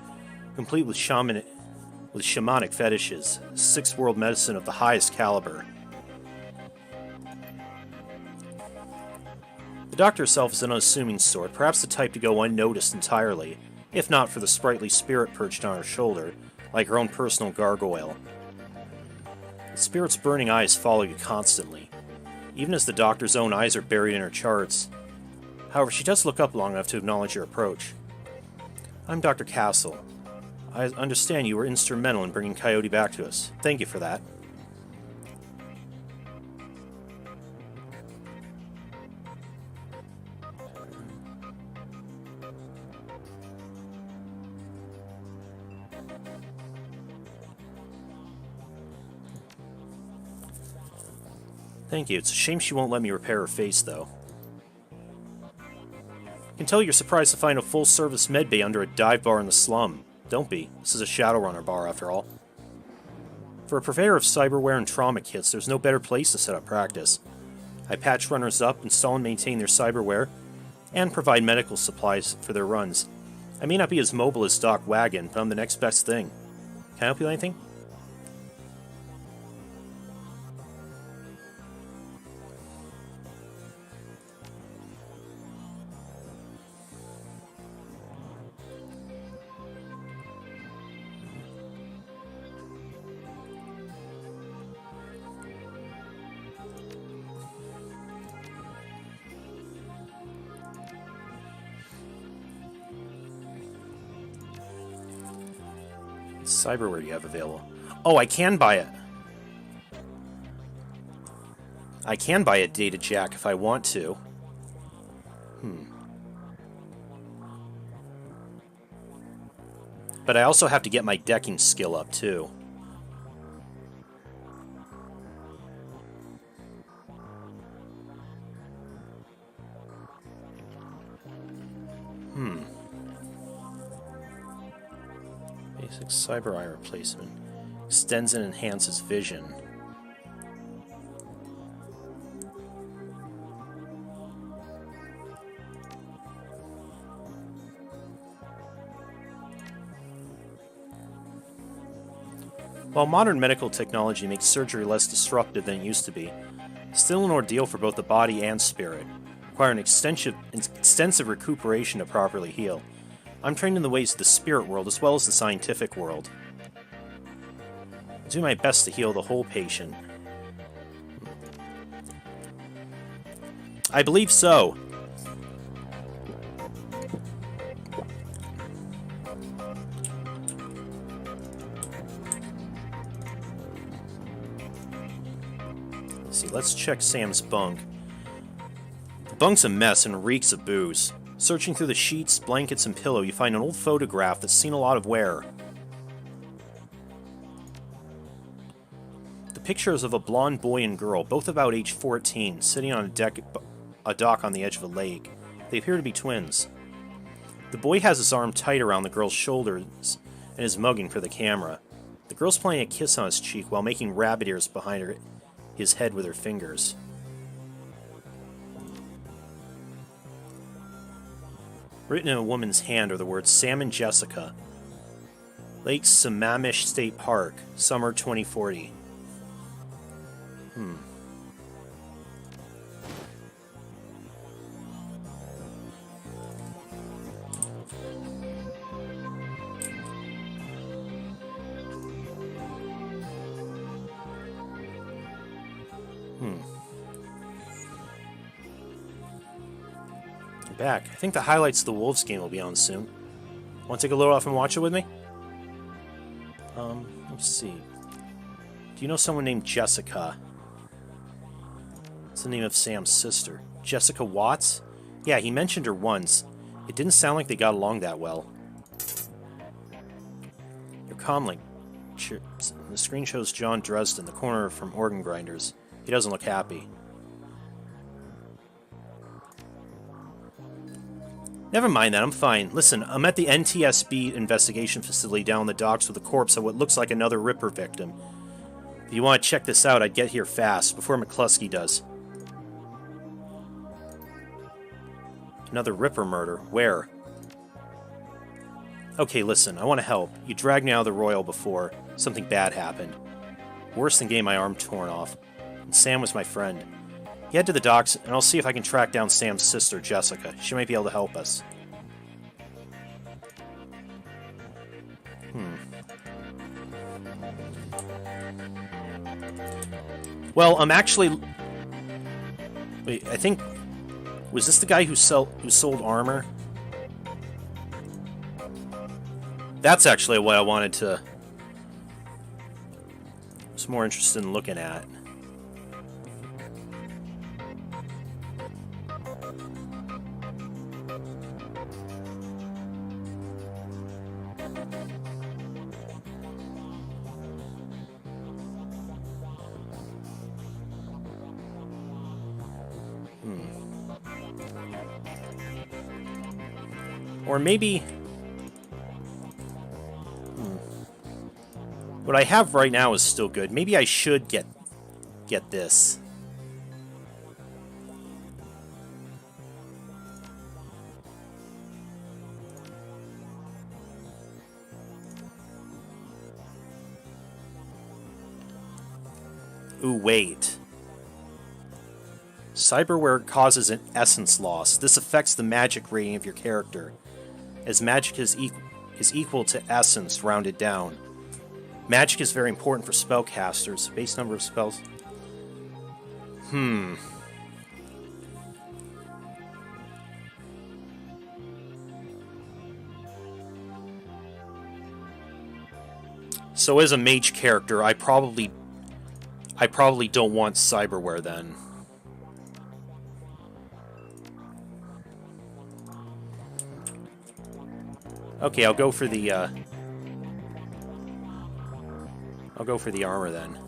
complete with shamanic fetishes, sixth world medicine of the highest caliber. The doctor herself is an unassuming sort, perhaps the type to go unnoticed entirely, if not for the sprightly spirit perched on her shoulder, like her own personal gargoyle. The spirit's burning eyes follow you constantly, even as the doctor's own eyes are buried in her charts. However, she does look up long enough to acknowledge your approach. I'm Dr. Castle. I understand you were instrumental in bringing Coyote back to us. Thank you for that. Thank you. It's a shame she won't let me repair her face, though. I can tell you're surprised to find a full-service medbay under a dive bar in the slum. Don't be. This is a Shadowrunner bar, after all. For a purveyor of cyberware and trauma kits, there's no better place to set up practice. I patch runners up, install and maintain their cyberware, and provide medical supplies for their runs. I may not be as mobile as Doc Wagon, but I'm the next best thing. Can I help you with anything? Cyberware do you have available? Oh, I can buy it. I can buy a data jack if I want to. But I also have to get my decking skill up, too. Basic cyber eye replacement. Extends and enhances vision. While modern medical technology makes surgery less disruptive than it used to be, it's still an ordeal for both the body and spirit, requiring extensive recuperation to properly heal. I'm trained in the ways of the spirit world as well as the scientific world. I do my best to heal the whole patient. I believe so. Let's see, let's check Sam's bunk. The bunk's a mess and reeks of booze. Searching through the sheets, blankets, and pillow, you find an old photograph that's seen a lot of wear. The pictures of a blonde boy and girl, both about age 14, sitting on a dock on the edge of a lake. They appear to be twins. The boy has his arm tight around the girl's shoulders and is mugging for the camera. The girl's playing a kiss on his cheek while making rabbit ears behind his head with her fingers. Written in a woman's hand are the words Sam and Jessica. Lake Sammamish State Park, summer 2040. Back. I think the highlights of the Wolves game will be on soon. Want to take a load off and watch it with me? Let's see. Do you know someone named Jessica? It's the name of Sam's sister. Jessica Watts? Yeah, he mentioned her once. It didn't sound like they got along that well. Your comlink. The screen shows John Dresden, the corner from Organ Grinders. He doesn't look happy. Never mind that, I'm fine. Listen, I'm at the NTSB investigation facility down the docks with a corpse of what looks like another Ripper victim. If you want to check this out, I'd get here fast, before McCluskey does. Another Ripper murder. Where? Okay, listen, I want to help. You dragged me out of the Royal before. Something bad happened. Worse than getting my arm torn off. And Sam was my friend. Head to the docks, and I'll see if I can track down Sam's sister, Jessica. She might be able to help us. Well, I'm actually... Wait, I think... Was this the guy who sold armor? That's actually what I wanted to... I was more interested in looking at. Or maybe... What I have right now is still good. Maybe I should get this. Ooh, wait. Cyberware causes an essence loss. This affects the magic rating of your character, as magic is equal to essence rounded down. Magic is very important for spellcasters. Base number of spells. So as a mage character, I probably don't want cyberware then. Okay, I'll go for the armor then.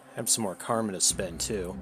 I have some more karma to spend too.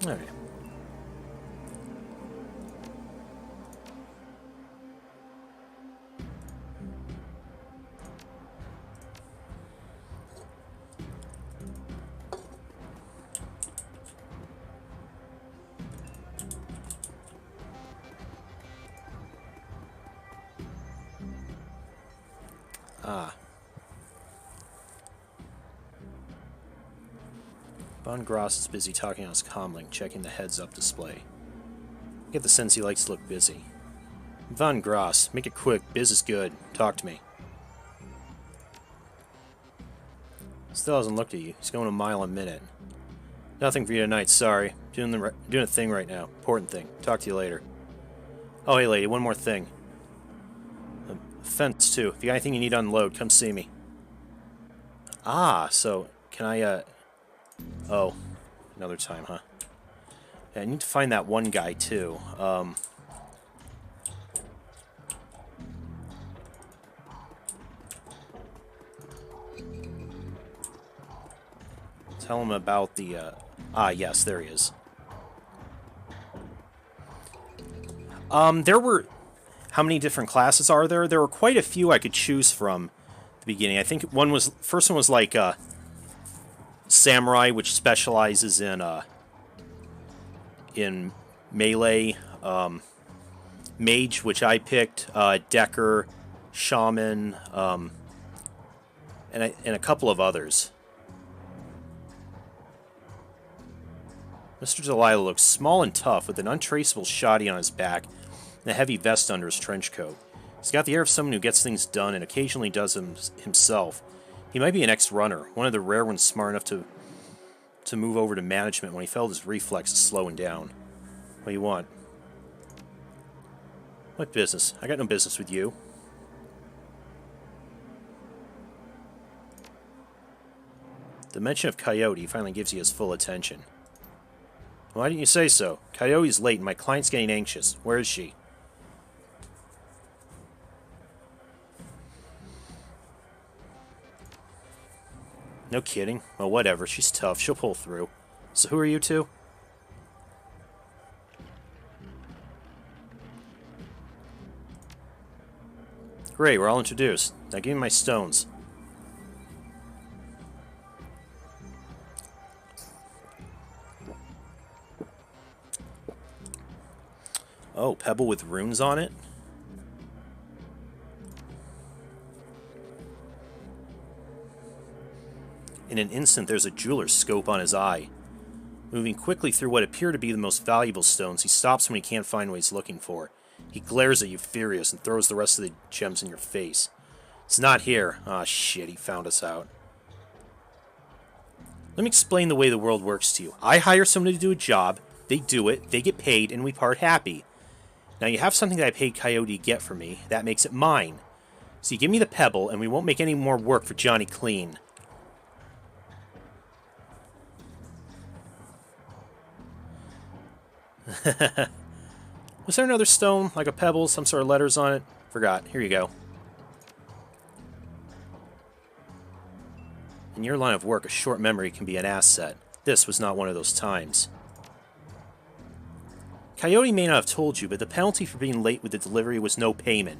Alright. Ah. Von Gross is busy talking on his comlink, checking the heads-up display. I get the sense he likes to look busy. Von Gross, make it quick. Biz is good. Talk to me. Still hasn't looked at you. He's going a mile a minute. Nothing for you tonight, sorry. Doing a thing right now. Important thing. Talk to you later. Oh, hey, lady, one more thing. Fence, too. If you got anything you need to unload, come see me. Ah, so, can I, Oh, another time, huh? Yeah, I need to find that one guy, too. Tell him about the, Ah, yes, there he is. There were... How many different classes are there? There were quite a few I could choose from at the beginning. I think first one was like, Samurai, which specializes in melee. Mage, which I picked. Decker, Shaman, and a couple of others. Mr. Delilah looks small and tough, with an untraceable shoddy on his back and a heavy vest under his trench coat. He's got the air of someone who gets things done and occasionally does them himself. He might be an ex-runner, one of the rare ones smart enough to move over to management when he felt his reflexes slowing down. What do you want? What business? I got no business with you. The mention of Coyote finally gives you his full attention. Why didn't you say so? Coyote's late and my client's getting anxious. Where is she? No kidding. Well, whatever. She's tough. She'll pull through. So who are you two? Great, we're all introduced. Now give me my stones. Oh, pebble with runes on it? In an instant, there's a jeweler's scope on his eye. Moving quickly through what appear to be the most valuable stones, he stops when he can't find what he's looking for. He glares at you furious and throws the rest of the gems in your face. It's not here. Ah, shit, he found us out. Let me explain the way the world works to you. I hire someone to do a job, they do it, they get paid, and we part happy. Now you have something that I paid Coyote to get for me, that makes it mine. So you give me the pebble, and we won't make any more work for Johnny Clean. Was there another stone, like a pebble, some sort of letters on it? Forgot. Here you go. In your line of work, a short memory can be an asset. This was not one of those times. Coyote may not have told you, but the penalty for being late with the delivery was no payment.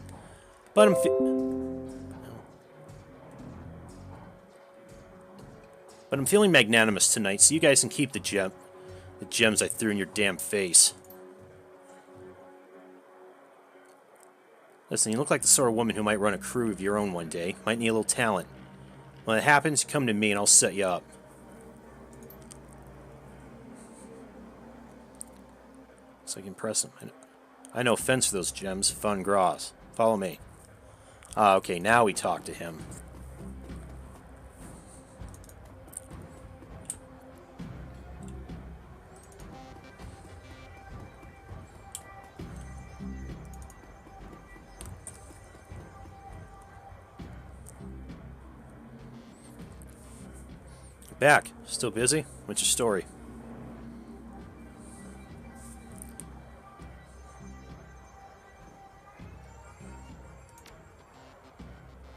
But I'm feeling magnanimous tonight, so you guys can keep the gems I threw in your damn face. Listen, you look like the sort of woman who might run a crew of your own one day. Might need a little talent. When it happens, you come to me and I'll set you up. So I can press them. I know fence for those gems. Fun Gross. Follow me. Ah, okay, now we talk to him. Back. Still busy? What's your story?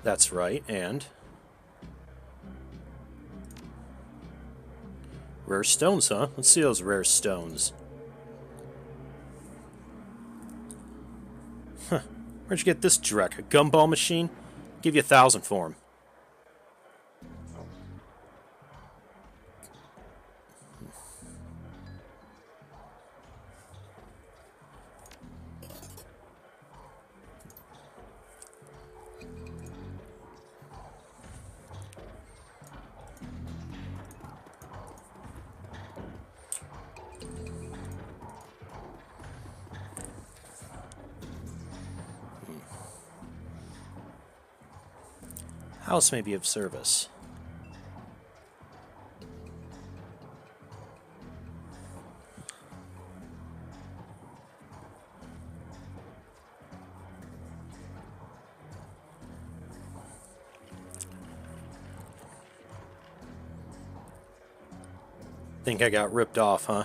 That's right, and... Rare stones, huh? Let's see those rare stones. Huh. Where'd you get this dreck? A gumball machine? Give you 1,000 for him. House may be of service. Think I got ripped off, huh?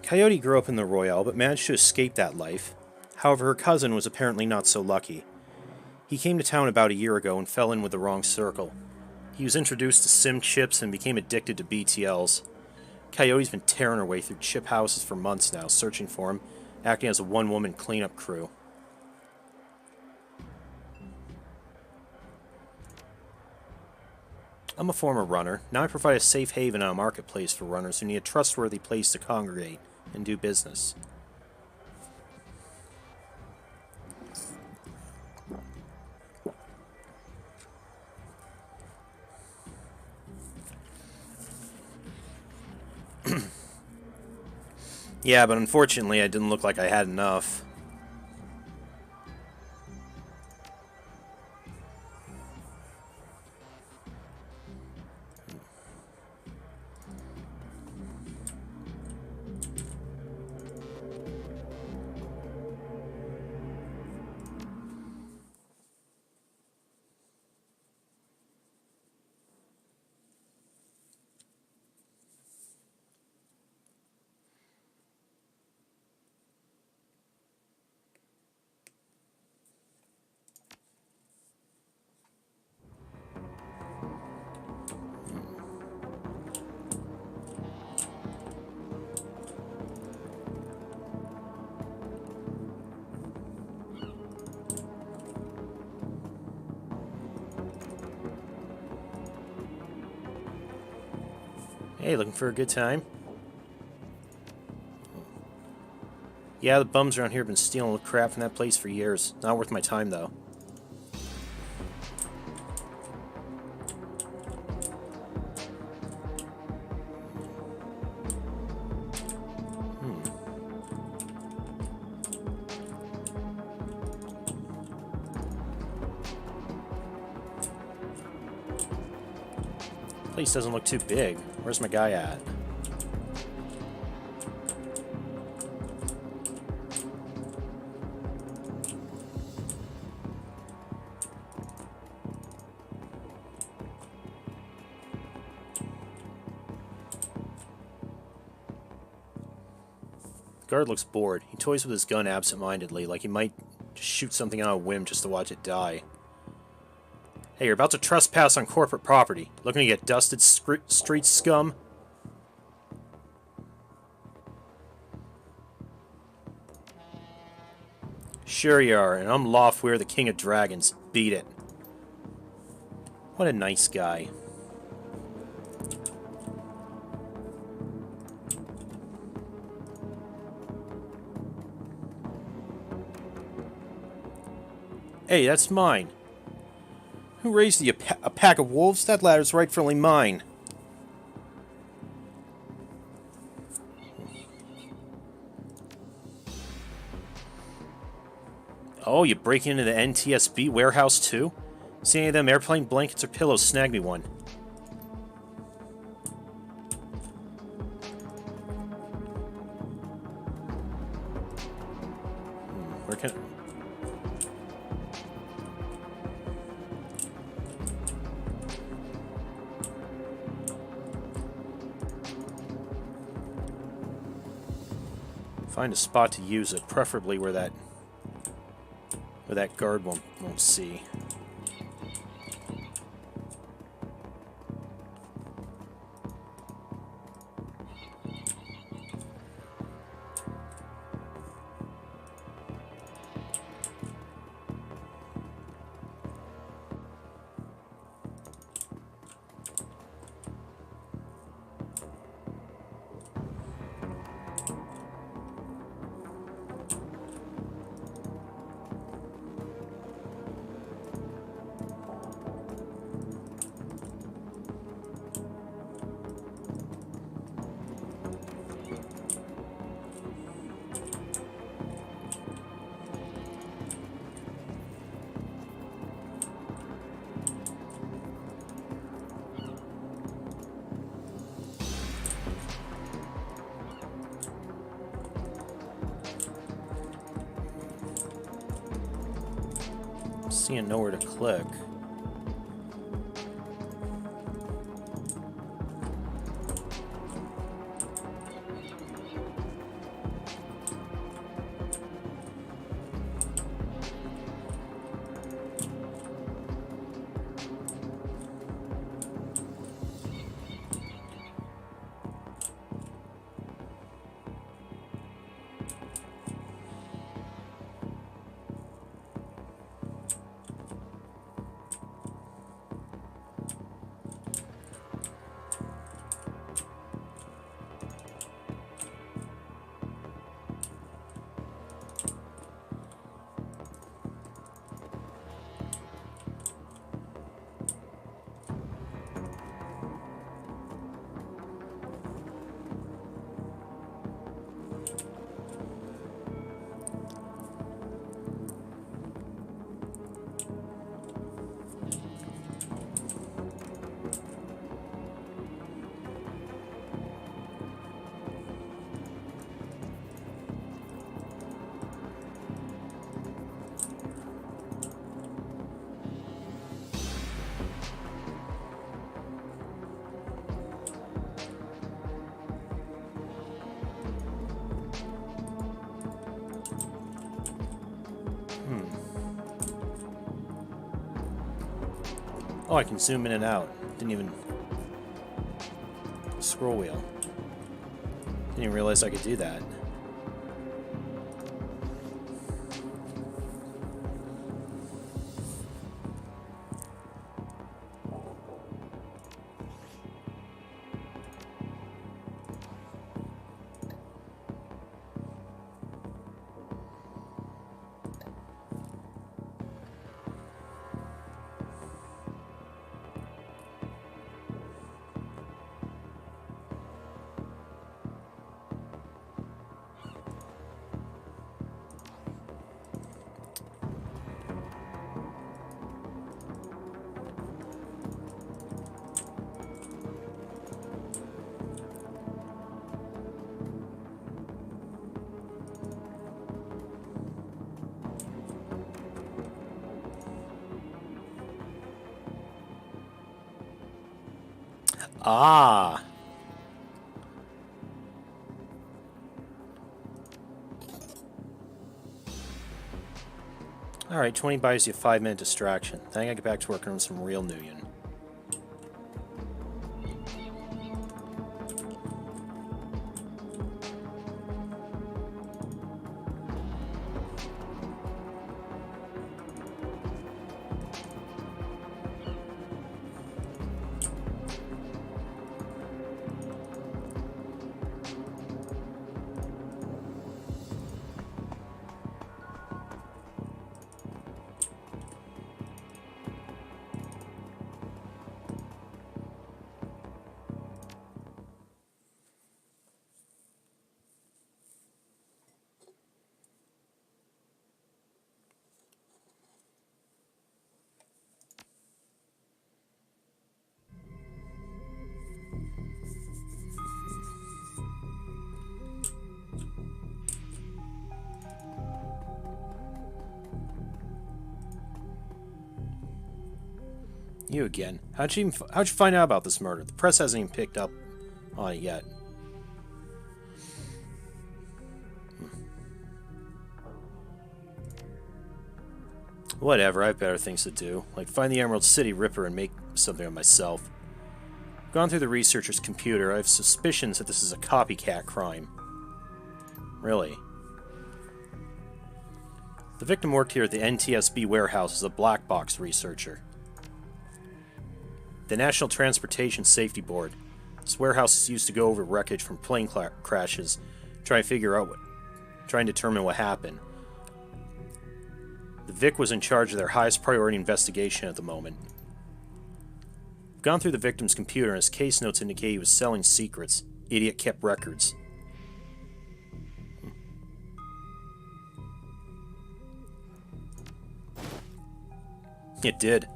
Coyote grew up in the Royale, but managed to escape that life. However, her cousin was apparently not so lucky. He came to town about a year ago and fell in with the wrong circle. He was introduced to sim chips and became addicted to BTLs. Coyote's been tearing her way through chip houses for months now, searching for him, acting as a one-woman cleanup crew. I'm a former runner. Now I provide a safe haven and a marketplace for runners who need a trustworthy place to congregate and do business. Yeah, but unfortunately I didn't look like I had enough. Hey, looking for a good time? Yeah, the bums around here have been stealing the crap from that place for years. Not worth my time, though. Place doesn't look too big. Where's my guy at? The guard looks bored. He toys with his gun absent-mindedly, like he might just shoot something on a whim just to watch it die. Hey, you're about to trespass on corporate property. Looking to get dusted, street scum? Sure you are, and I'm Loftweir, the King of Dragons. Beat it. What a nice guy. Hey, that's mine. Who raised you? A pack of wolves? That ladder's rightfully mine. Oh, you break into the NTSB warehouse too? See any of them airplane blankets or pillows? Snag me one. Where can... Find a spot to use it, preferably where that guard won't see. Seeing nowhere to click. Oh, I can zoom in and out. Didn't even... Scroll wheel. Didn't even realize I could do that. Ah! Alright, 20 buys you a 5-minute distraction. Then I gotta get back to working on some real Nuyen. You again. How'd you find out about this murder? The press hasn't even picked up on it yet. Whatever, I have better things to do. Like find the Emerald City Ripper and make something of myself. I've gone through the researcher's computer. I have suspicions that this is a copycat crime. Really? The victim worked here at the NTSB warehouse as a black box researcher. The National Transportation Safety Board. This warehouse is used to go over wreckage from plane crashes, try to determine what happened. The Vic was in charge of their highest priority investigation at the moment. I've gone through the victim's computer and his case notes indicate he was selling secrets. Idiot kept records. It did.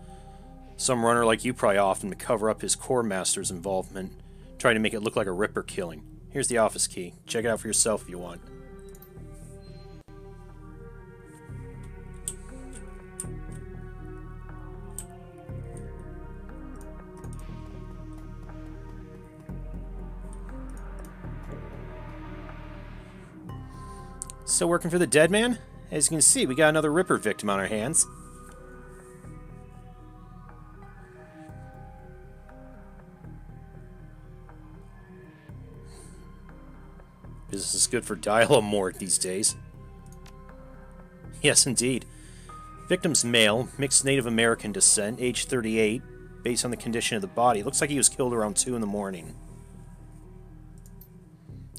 Some runner like you probably often to cover up his core master's involvement, trying to make it look like a Ripper killing. Here's the office key. Check it out for yourself if you want. Still working for the dead man? As you can see, we got another Ripper victim on our hands. Business is good for Dial-A-Mort these days. Yes, indeed. Victim's male, mixed Native American descent, age 38, based on the condition of the body. Looks like he was killed around 2 in the morning.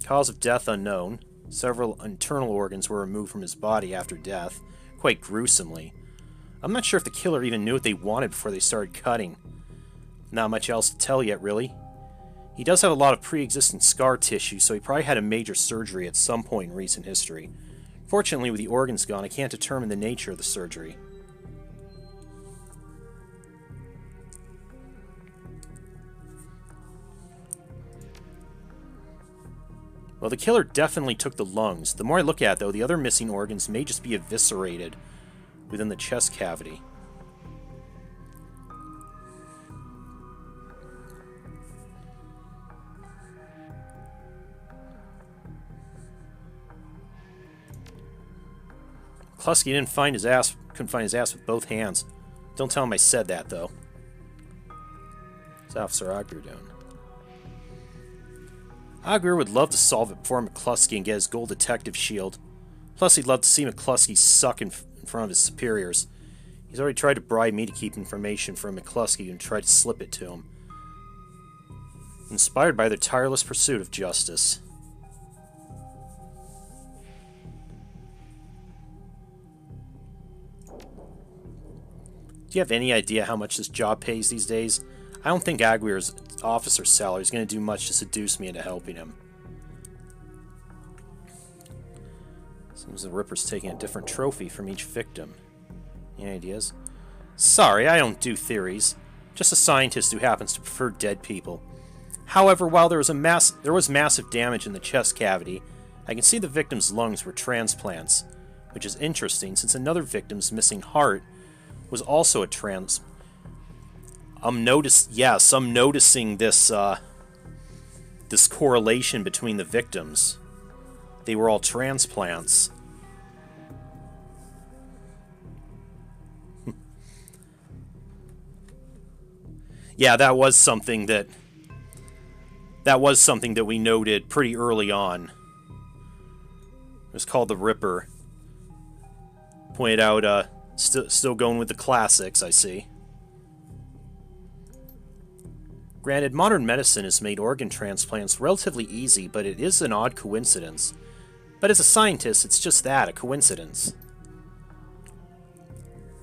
Cause of death unknown. Several internal organs were removed from his body after death, quite gruesomely. I'm not sure if the killer even knew what they wanted before they started cutting. Not much else to tell yet, really. He does have a lot of pre-existing scar tissue, so he probably had a major surgery at some point in recent history. Fortunately, with the organs gone, I can't determine the nature of the surgery. Well, the killer definitely took the lungs. The more I look at it, though, the other missing organs may just be eviscerated within the chest cavity. Kluski couldn't find his ass with both hands. Don't tell him I said that, though. What's Officer Ogre doing? Ogre would love to solve it before McCluskey and get his gold detective shield. Plus, he'd love to see McCluskey suck in front of his superiors. He's already tried to bribe me to keep information from McCluskey and tried to slip it to him. Inspired by their tireless pursuit of justice. Do you have any idea how much this job pays these days? I don't think Aguirre's officer salary is going to do much to seduce me into helping him. Seems the Ripper's taking a different trophy from each victim. Any ideas? Sorry, I don't do theories. Just a scientist who happens to prefer dead people. However, while there was massive damage in the chest cavity, I can see the victim's lungs were transplants, which is interesting since another victim's missing heart was also a I'm noticing this this correlation between the victims. They were all transplants. Yeah, that was something that we noted pretty early on. It was called the Ripper. Pointed out, still going with the classics, I see. Granted, modern medicine has made organ transplants relatively easy, but it is an odd coincidence. But as a scientist, it's just that, a coincidence.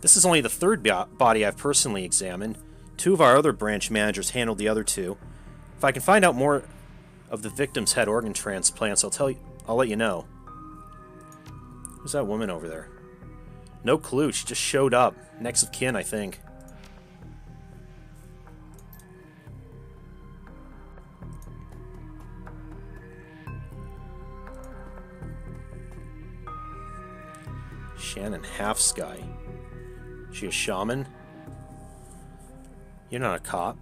This is only the third body I've personally examined. 2 of our other branch managers handled the other 2. If I can find out more of the victims had organ transplants, I'll let you know. Who's that woman over there? No clue, she just showed up. Next of kin, I think. Shannon Half-Sky. She a shaman? You're not a cop.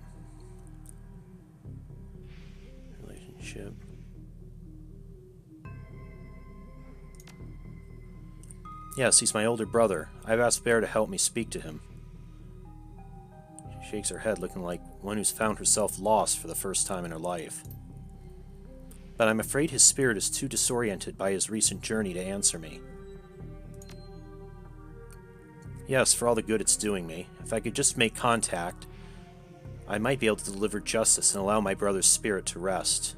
Relationship. Yes, he's my older brother. I've asked Bear to help me speak to him. She shakes her head, looking like one who's found herself lost for the first time in her life. But I'm afraid his spirit is too disoriented by his recent journey to answer me. Yes, for all the good it's doing me. If I could just make contact, I might be able to deliver justice and allow my brother's spirit to rest.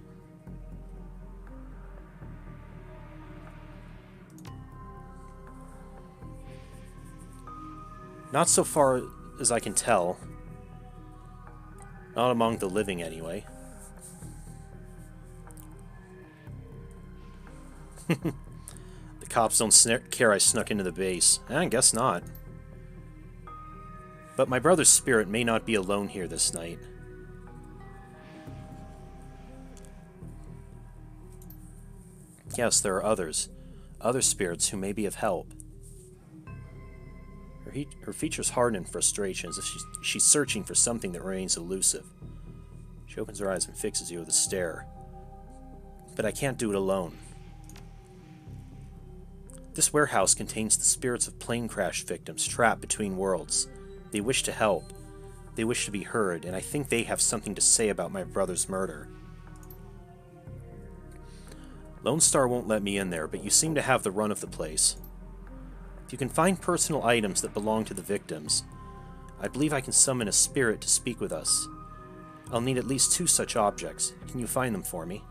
Not so far as I can tell. Not among the living, anyway. The cops don't care I snuck into the base. I guess not. But my brother's spirit may not be alone here this night. Yes, there are others. Other spirits who may be of help. Her features harden in frustration as if she's searching for something that remains elusive. She opens her eyes and fixes you with a stare. But I can't do it alone. This warehouse contains the spirits of plane crash victims trapped between worlds. They wish to help. They wish to be heard, and I think they have something to say about my brother's murder. Lone Star won't let me in there, but you seem to have the run of the place. If you can find personal items that belong to the victims, I believe I can summon a spirit to speak with us. I'll need at least 2 such objects. Can you find them for me?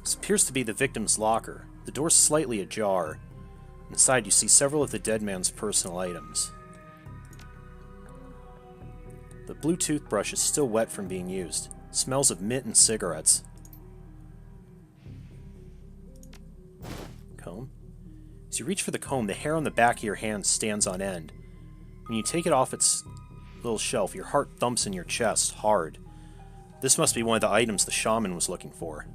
This appears to be the victim's locker. The door's slightly ajar. Inside you see several of the dead man's personal items. The blue toothbrush is still wet from being used. It smells of mint and cigarettes. Comb. As you reach for the comb, the hair on the back of your hand stands on end. When you take it off its little shelf, your heart thumps in your chest, hard. This must be one of the items the shaman was looking for.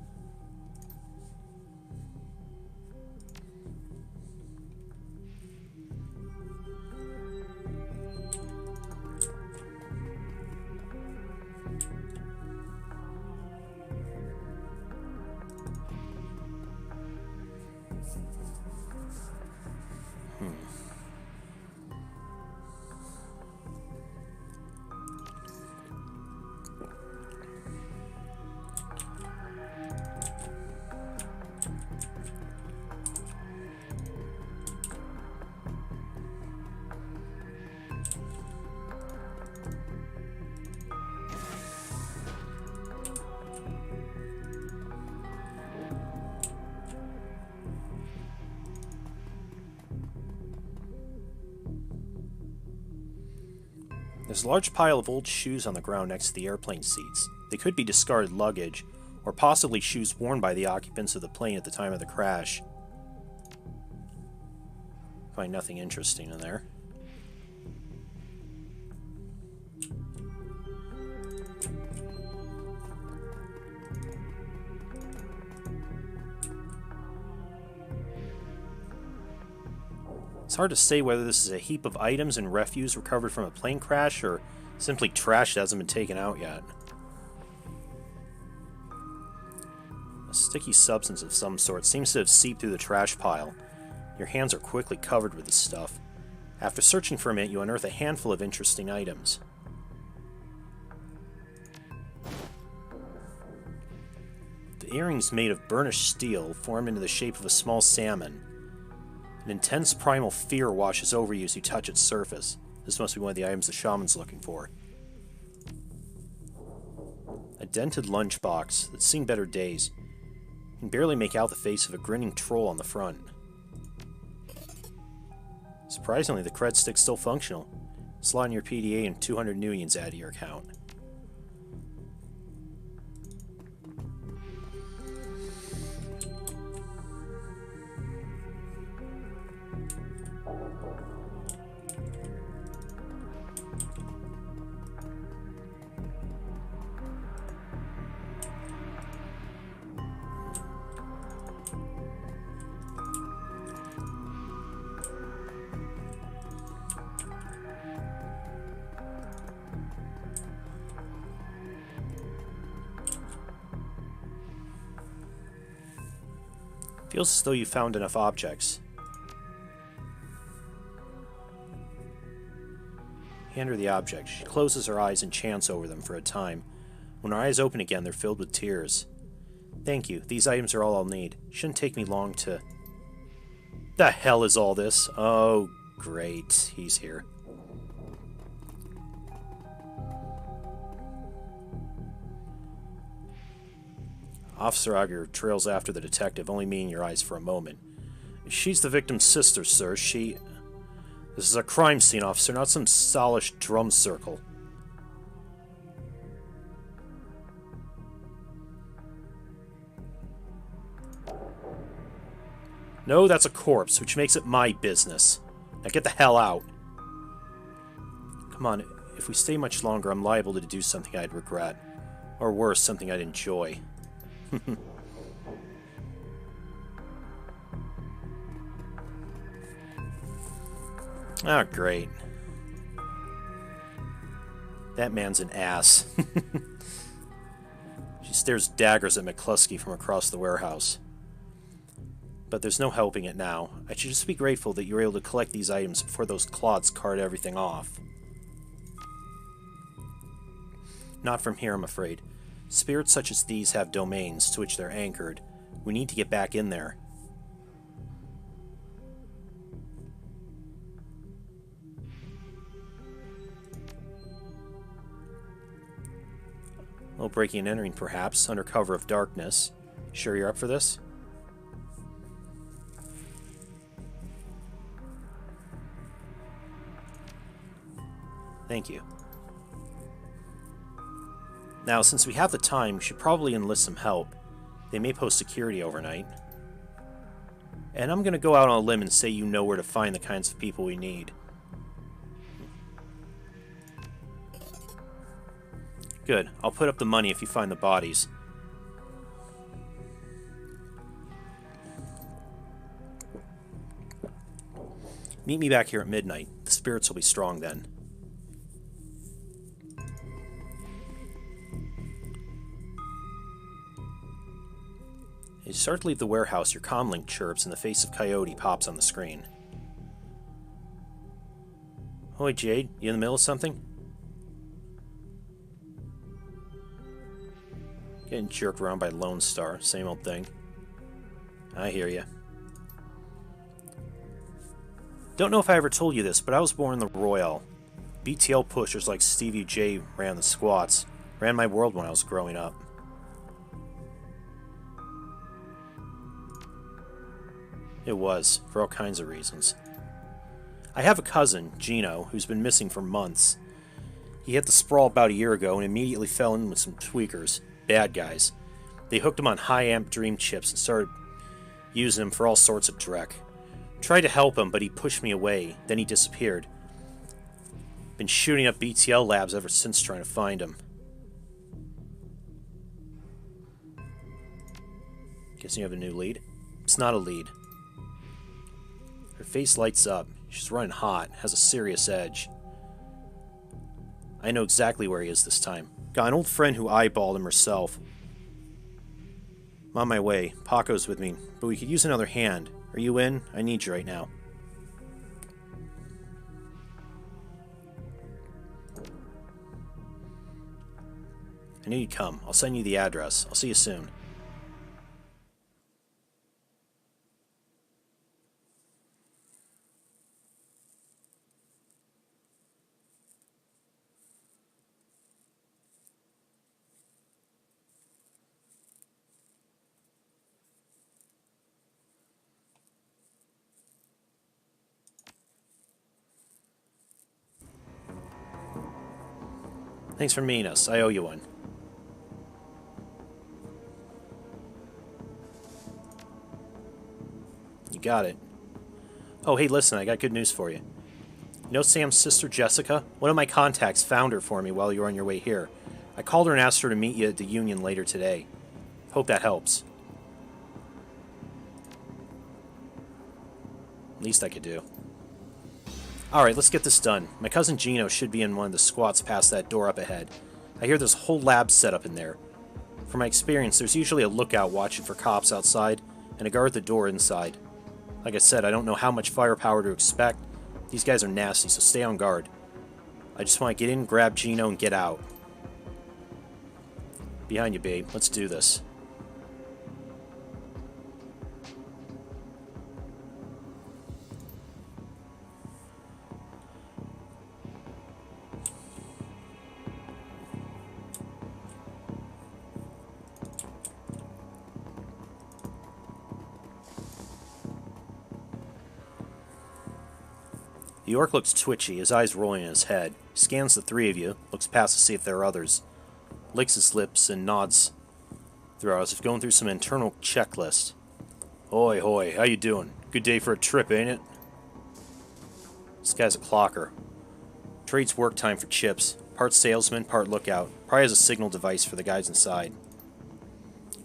There's a large pile of old shoes on the ground next to the airplane seats. They could be discarded luggage, or possibly shoes worn by the occupants of the plane at the time of the crash. Find nothing interesting in there. It's hard to say whether this is a heap of items and refuse recovered from a plane crash or simply trash that hasn't been taken out yet. A sticky substance of some sort seems to have seeped through the trash pile. Your hands are quickly covered with this stuff. After searching for a minute, you unearth a handful of interesting items. The earrings made of burnished steel form into the shape of a small salmon. An intense primal fear washes over you as you touch its surface. This must be one of the items the shaman's looking for. A dented lunchbox that's seen better days. You can barely make out the face of a grinning troll on the front. Surprisingly, the cred stick's still functional. Slot in your PDA and 200 Nuians add to your account. Feels as though you found enough objects. Hand her the object. She closes her eyes and chants over them for a time. When her eyes open again, they're filled with tears. Thank you. These items are all I'll need. Shouldn't take me long to... The hell is all this? Oh, great. He's here. Officer Auger trails after the detective, only meeting your eyes for a moment. She's the victim's sister, sir. This is a crime scene, officer, not some Salish drum circle. No, that's a corpse, which makes it my business. Now get the hell out. Come on, if we stay much longer, I'm liable to do something I'd regret. Or worse, something I'd enjoy. Oh, great. That man's an ass. She stares daggers at McCluskey from across the warehouse. But there's no helping it now. I should just be grateful that you were able to collect these items before those clods carted everything off. Not from here, I'm afraid. Spirits such as these have domains to which they're anchored. We need to get back in there. A little breaking and entering, perhaps, under cover of darkness. Sure you're up for this? Thank you. Now, since we have the time, we should probably enlist some help. They may post security overnight. And I'm going to go out on a limb and say you know where to find the kinds of people we need. Good. I'll put up the money if you find the bodies. Meet me back here at midnight. The spirits will be strong then. As you start to leave the warehouse, your comlink chirps and the face of Coyote pops on the screen. Oi, Jade. You in the middle of something? Getting jerked around by Lone Star. Same old thing. I hear ya. Don't know if I ever told you this, but I was born in the Royale. BTL pushers like Stevie J ran the squats. Ran my world when I was growing up. It was, for all kinds of reasons. I have a cousin, Gino, who's been missing for months. He hit the sprawl about a year ago and immediately fell in with some tweakers. Bad guys. They hooked him on high-amp dream chips and started using him for all sorts of dreck. Tried to help him, but he pushed me away. Then he disappeared. Been shooting up BTL labs ever since trying to find him. Guessing you have a new lead? It's not a lead. Her face lights up. She's running hot, has a serious edge. I know exactly where he is this time. Got an old friend who eyeballed him herself. I'm on my way. Paco's with me, but we could use another hand. Are you in? I need you right now. I knew you'd come. I'll send you the address. I'll see you soon. Thanks for meeting us. I owe you one. You got it. Oh, hey, listen, I got good news for you. You know Sam's sister, Jessica? One of my contacts found her for me while you were on your way here. I called her and asked her to meet you at the Union later today. Hope that helps. Least I could do. Alright, let's get this done. My cousin Gino should be in one of the squats past that door up ahead. I hear there's a whole lab set up in there. From my experience, there's usually a lookout watching for cops outside, and a guard at the door inside. Like I said, I don't know how much firepower to expect. These guys are nasty, so stay on guard. I just want to get in, grab Gino, and get out. Behind you, babe. Let's do this. The orc looks twitchy, his eyes rolling in his head. He scans the three of you, looks past to see if there are others, licks his lips, and nods throughout as if going through some internal checklist. Hoi, hoi, how you doing? Good day for a trip, ain't it? This guy's a clocker. Trades work time for chips. Part salesman, part lookout. Probably has a signal device for the guys inside.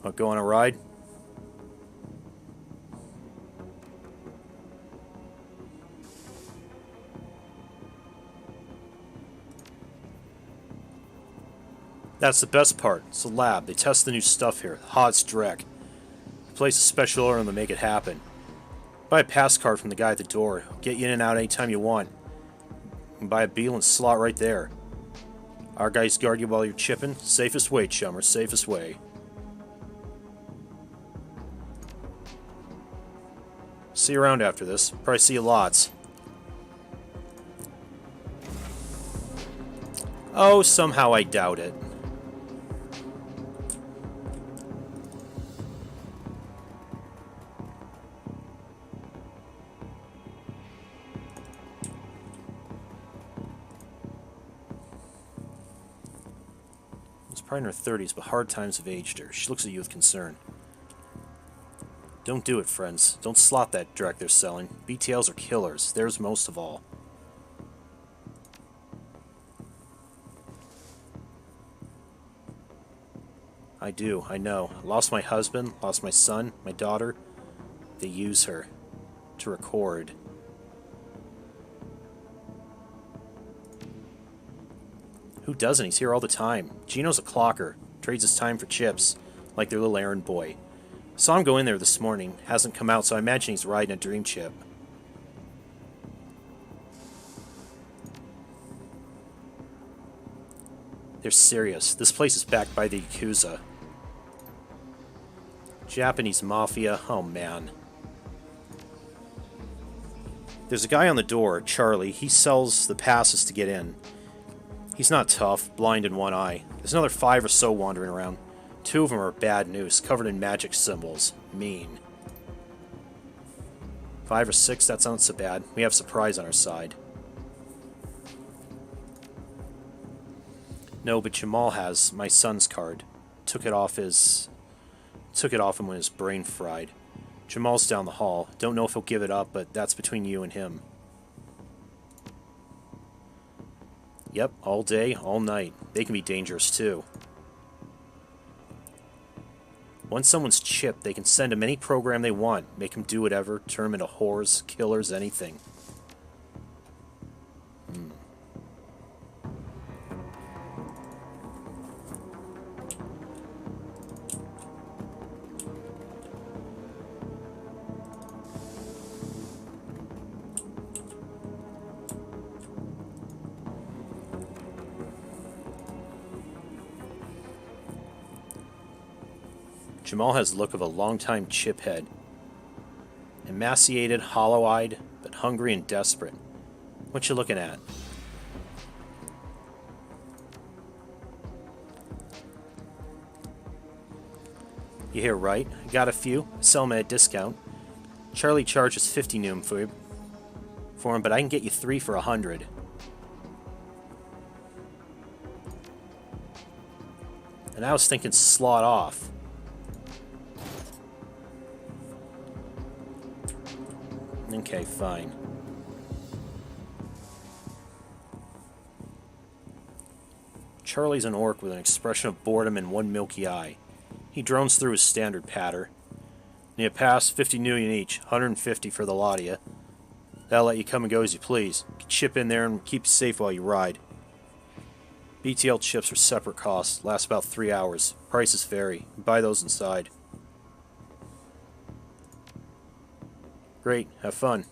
Want to go on a ride? That's the best part. It's a lab. They test the new stuff here. Hot's Drek. Place a special order and they make it happen. Buy a pass card from the guy at the door. Get you in and out anytime you want. You can buy a Beeline slot right there. Our guys guard you while you're chipping. Safest way, chummer. Safest way. See you around after this. Probably see you lots. Oh, somehow I doubt it. Probably in her 30s, but hard times have aged her. She looks at you with concern. Don't do it, friends. Don't slot that Drek they're selling. BTLs are killers. Theirs most of all. I do, I know. I lost my husband, lost my son, my daughter. They use her to record. Who doesn't? He's here all the time. Gino's a clocker. Trades his time for chips, like their little errand boy. Saw him go in there this morning. Hasn't come out, so I imagine he's riding a dream chip. They're serious. This place is backed by the Yakuza. Japanese mafia. Oh, man. There's a guy on the door, Charlie. He sells the passes to get in. He's not tough, blind in one eye. There's another 5 or so wandering around. 2 of them are bad news, covered in magic symbols. Mean. 5 or 6, that's not so bad. We have surprise on our side. No, but Jamal has my son's card. Took it off him when his brain fried. Jamal's down the hall. Don't know if he'll give it up, but that's between you and him. Yep, all day, all night. They can be dangerous, too. Once someone's chipped, they can send them any program they want, make them do whatever, turn them into whores, killers, anything. Jamal has the look of a long-time chiphead. Emaciated, hollow-eyed, but hungry and desperate. What you looking at? You hear right. I got a few. Sell them at a discount. Charlie charges 50 noom for him, but I can get you 3 for 100. And I was thinking slot off. Okay, fine. Charlie's an orc with an expression of boredom and one milky eye. He drones through his standard patter. Need a pass, 50 million each, 150 for the lot of you. That'll let you come and go as you please. Chip in there and keep you safe while you ride. BTL chips are separate costs, last about 3 hours. Prices vary. Buy those inside. Great, have fun.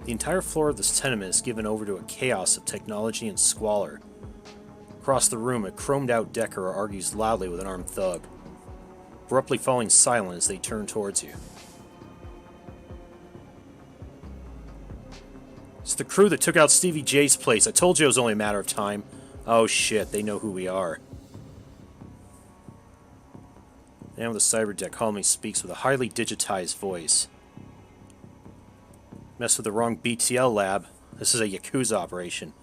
The entire floor of this tenement is given over to a chaos of technology and squalor. Across the room, a chromed-out Decker argues loudly with an armed thug, abruptly falling silent as they turn towards you. It's the crew that took out Stevie J's place. I told you it was only a matter of time. Oh shit, they know who we are. The man with the cyber deck calmly speaks with a highly digitized voice. Mess with the wrong BTL lab. This is a Yakuza operation.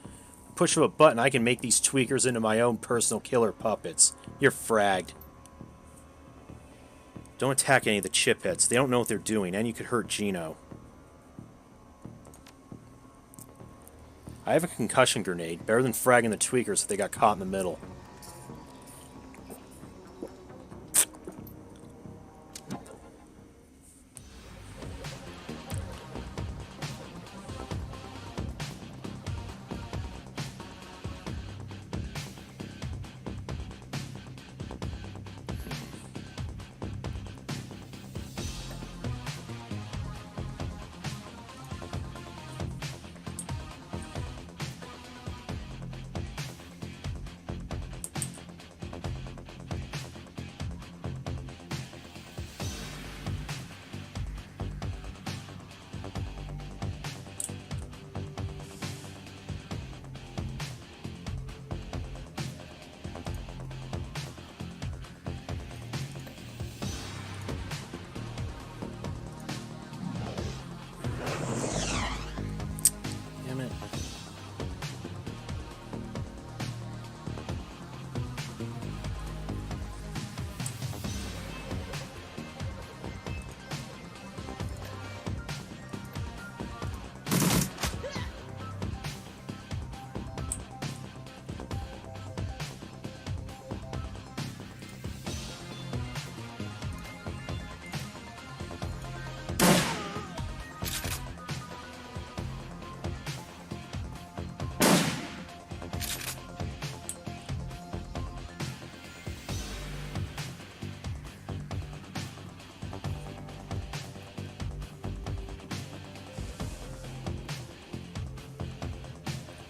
Push of a button, I can make these tweakers into my own personal killer puppets. You're fragged. Don't attack any of the chipheads. They don't know what they're doing, and you could hurt Gino. I have a concussion grenade. Better than fragging the tweakers if they got caught in the middle.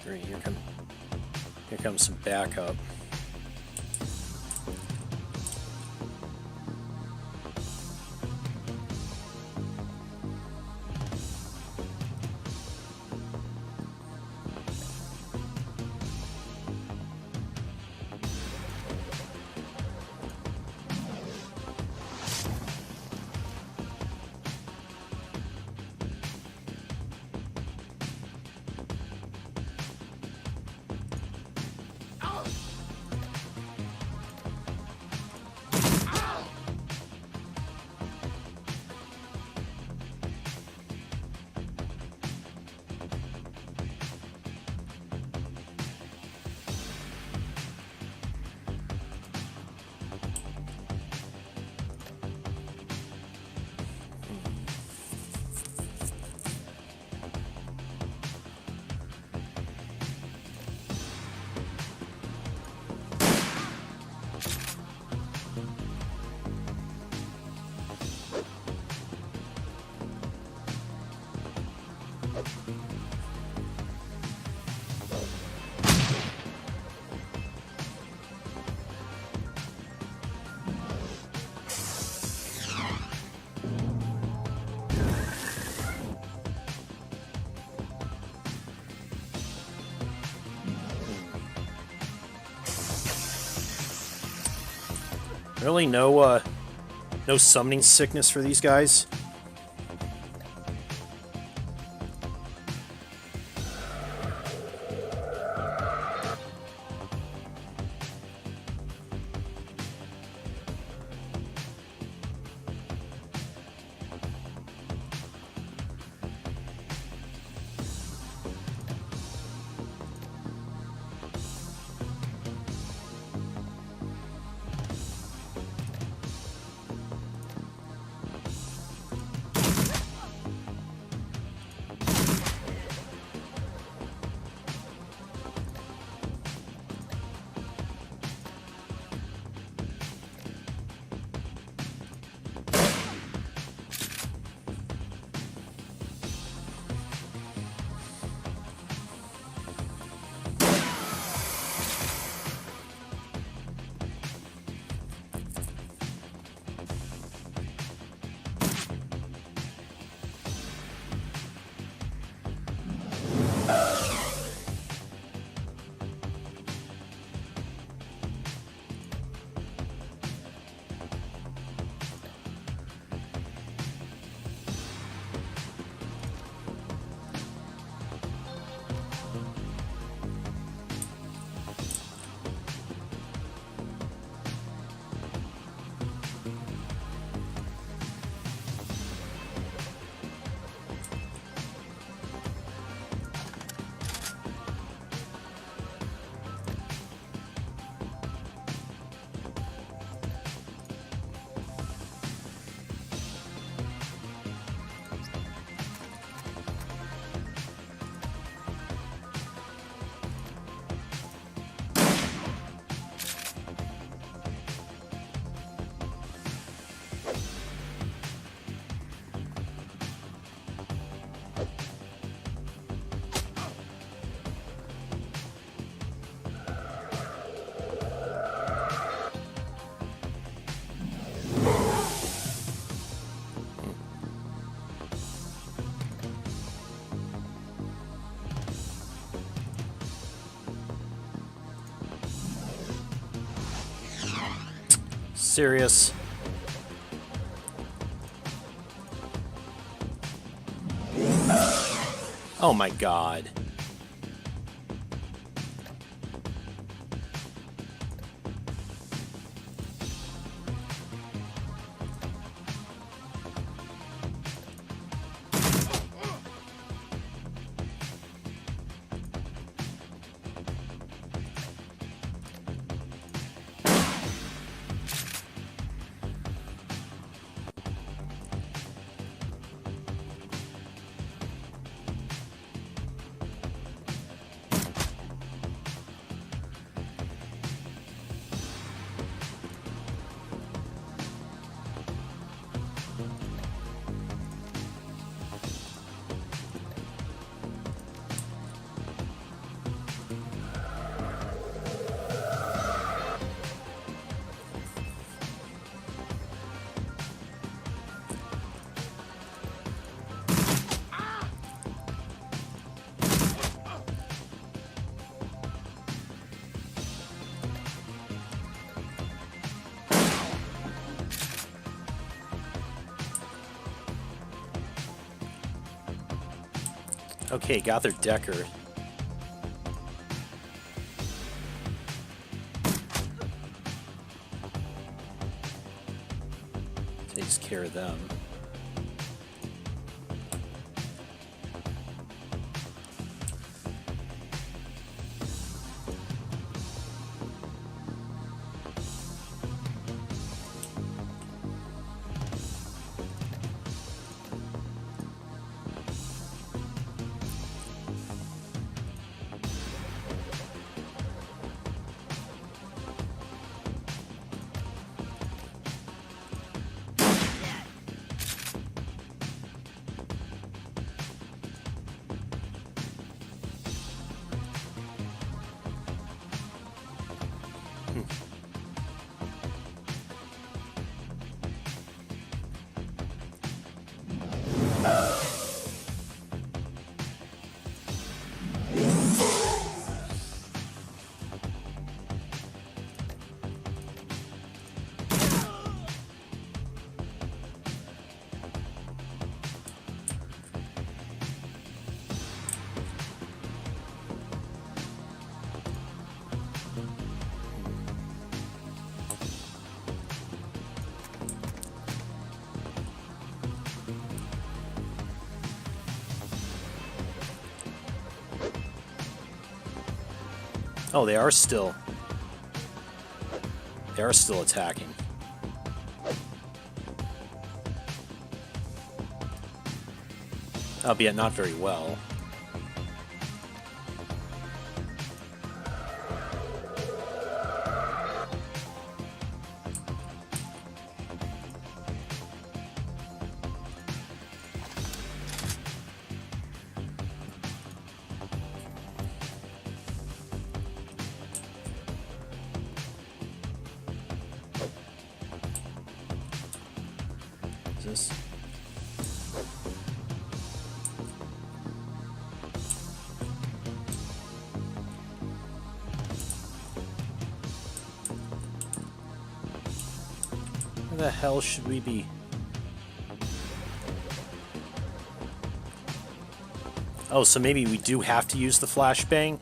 Great, here comes some backup. Really, no summoning sickness for these guys? Serious? Oh my god. Okay, got their Decker. Takes care of them. Oh, they are still attacking. Albeit not very well. This. Where the hell should we be? Oh, so maybe we do have to use the flashbang?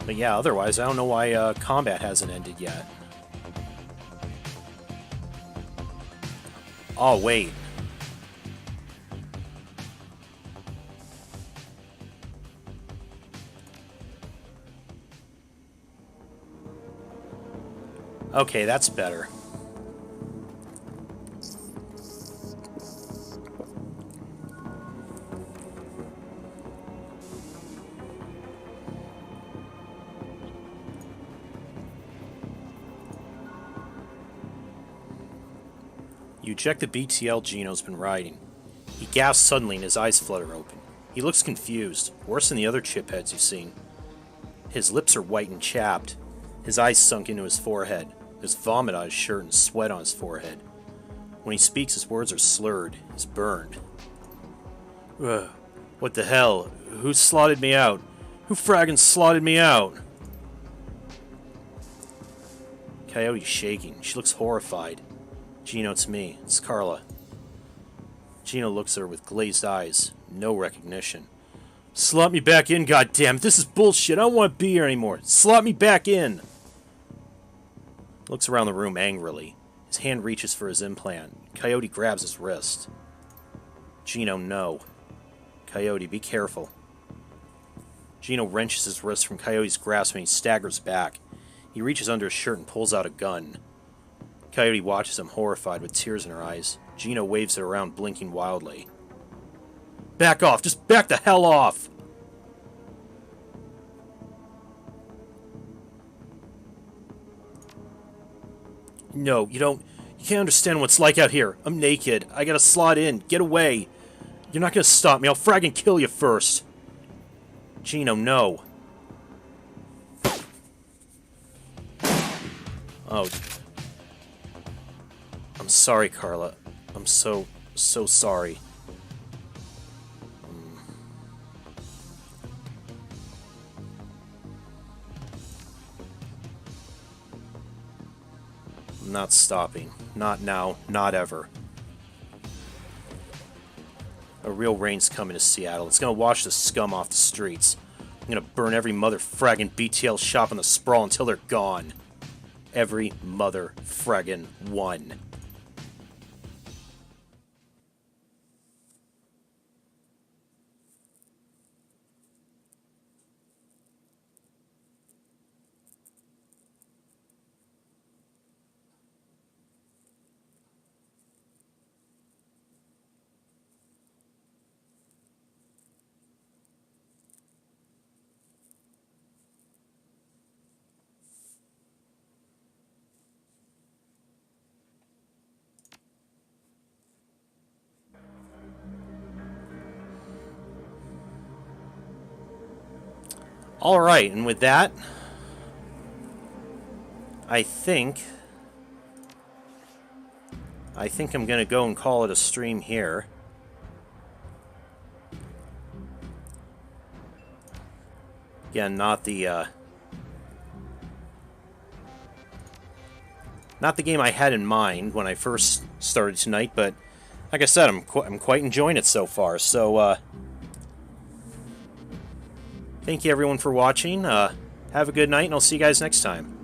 But yeah, otherwise, I don't know why combat hasn't ended yet. Oh, wait. Okay, that's better. You eject the BTL Gino's been riding. He gasps suddenly and his eyes flutter open. He looks confused, worse than the other chipheads you've seen. His lips are white and chapped. His eyes sunk into his forehead. There's vomit on his shirt and sweat on his forehead. When he speaks, his words are slurred. He's burned. Ugh, what the hell? Who slotted me out? Who fraggin' slotted me out? Coyote's shaking. She looks horrified. Gino, it's me. It's Carla. Gino looks at her with glazed eyes. No recognition. Slot me back in, goddammit. This is bullshit. I don't want to be here anymore. Slot me back in. Looks around the room angrily. His hand reaches for his implant. Coyote grabs his wrist. Gino, no. Coyote, be careful. Gino wrenches his wrist from Coyote's grasp and he staggers back. He reaches under his shirt and pulls out a gun. Coyote watches him, horrified, with tears in her eyes. Gino waves it around, blinking wildly. Back off! Just back the hell off! No, you can't understand what it's like out here. I'm naked. I gotta slot in. Get away. You're not gonna stop me. I'll fraggin' kill you first. Gino, no. Oh. I'm sorry, Carla. I'm so sorry. I'm not stopping. Not now. Not ever. A real rain's coming to Seattle. It's gonna wash the scum off the streets. I'm gonna burn every mother fraggin' BTL shop on the sprawl until they're gone. Every mother fraggin' one. Alright, and with that, I think I'm gonna go and call it a stream here. Again, not the game I had in mind when I first started tonight, but like I said, I'm quite enjoying it so far. So, thank you everyone for watching. Have a good night, and I'll see you guys next time.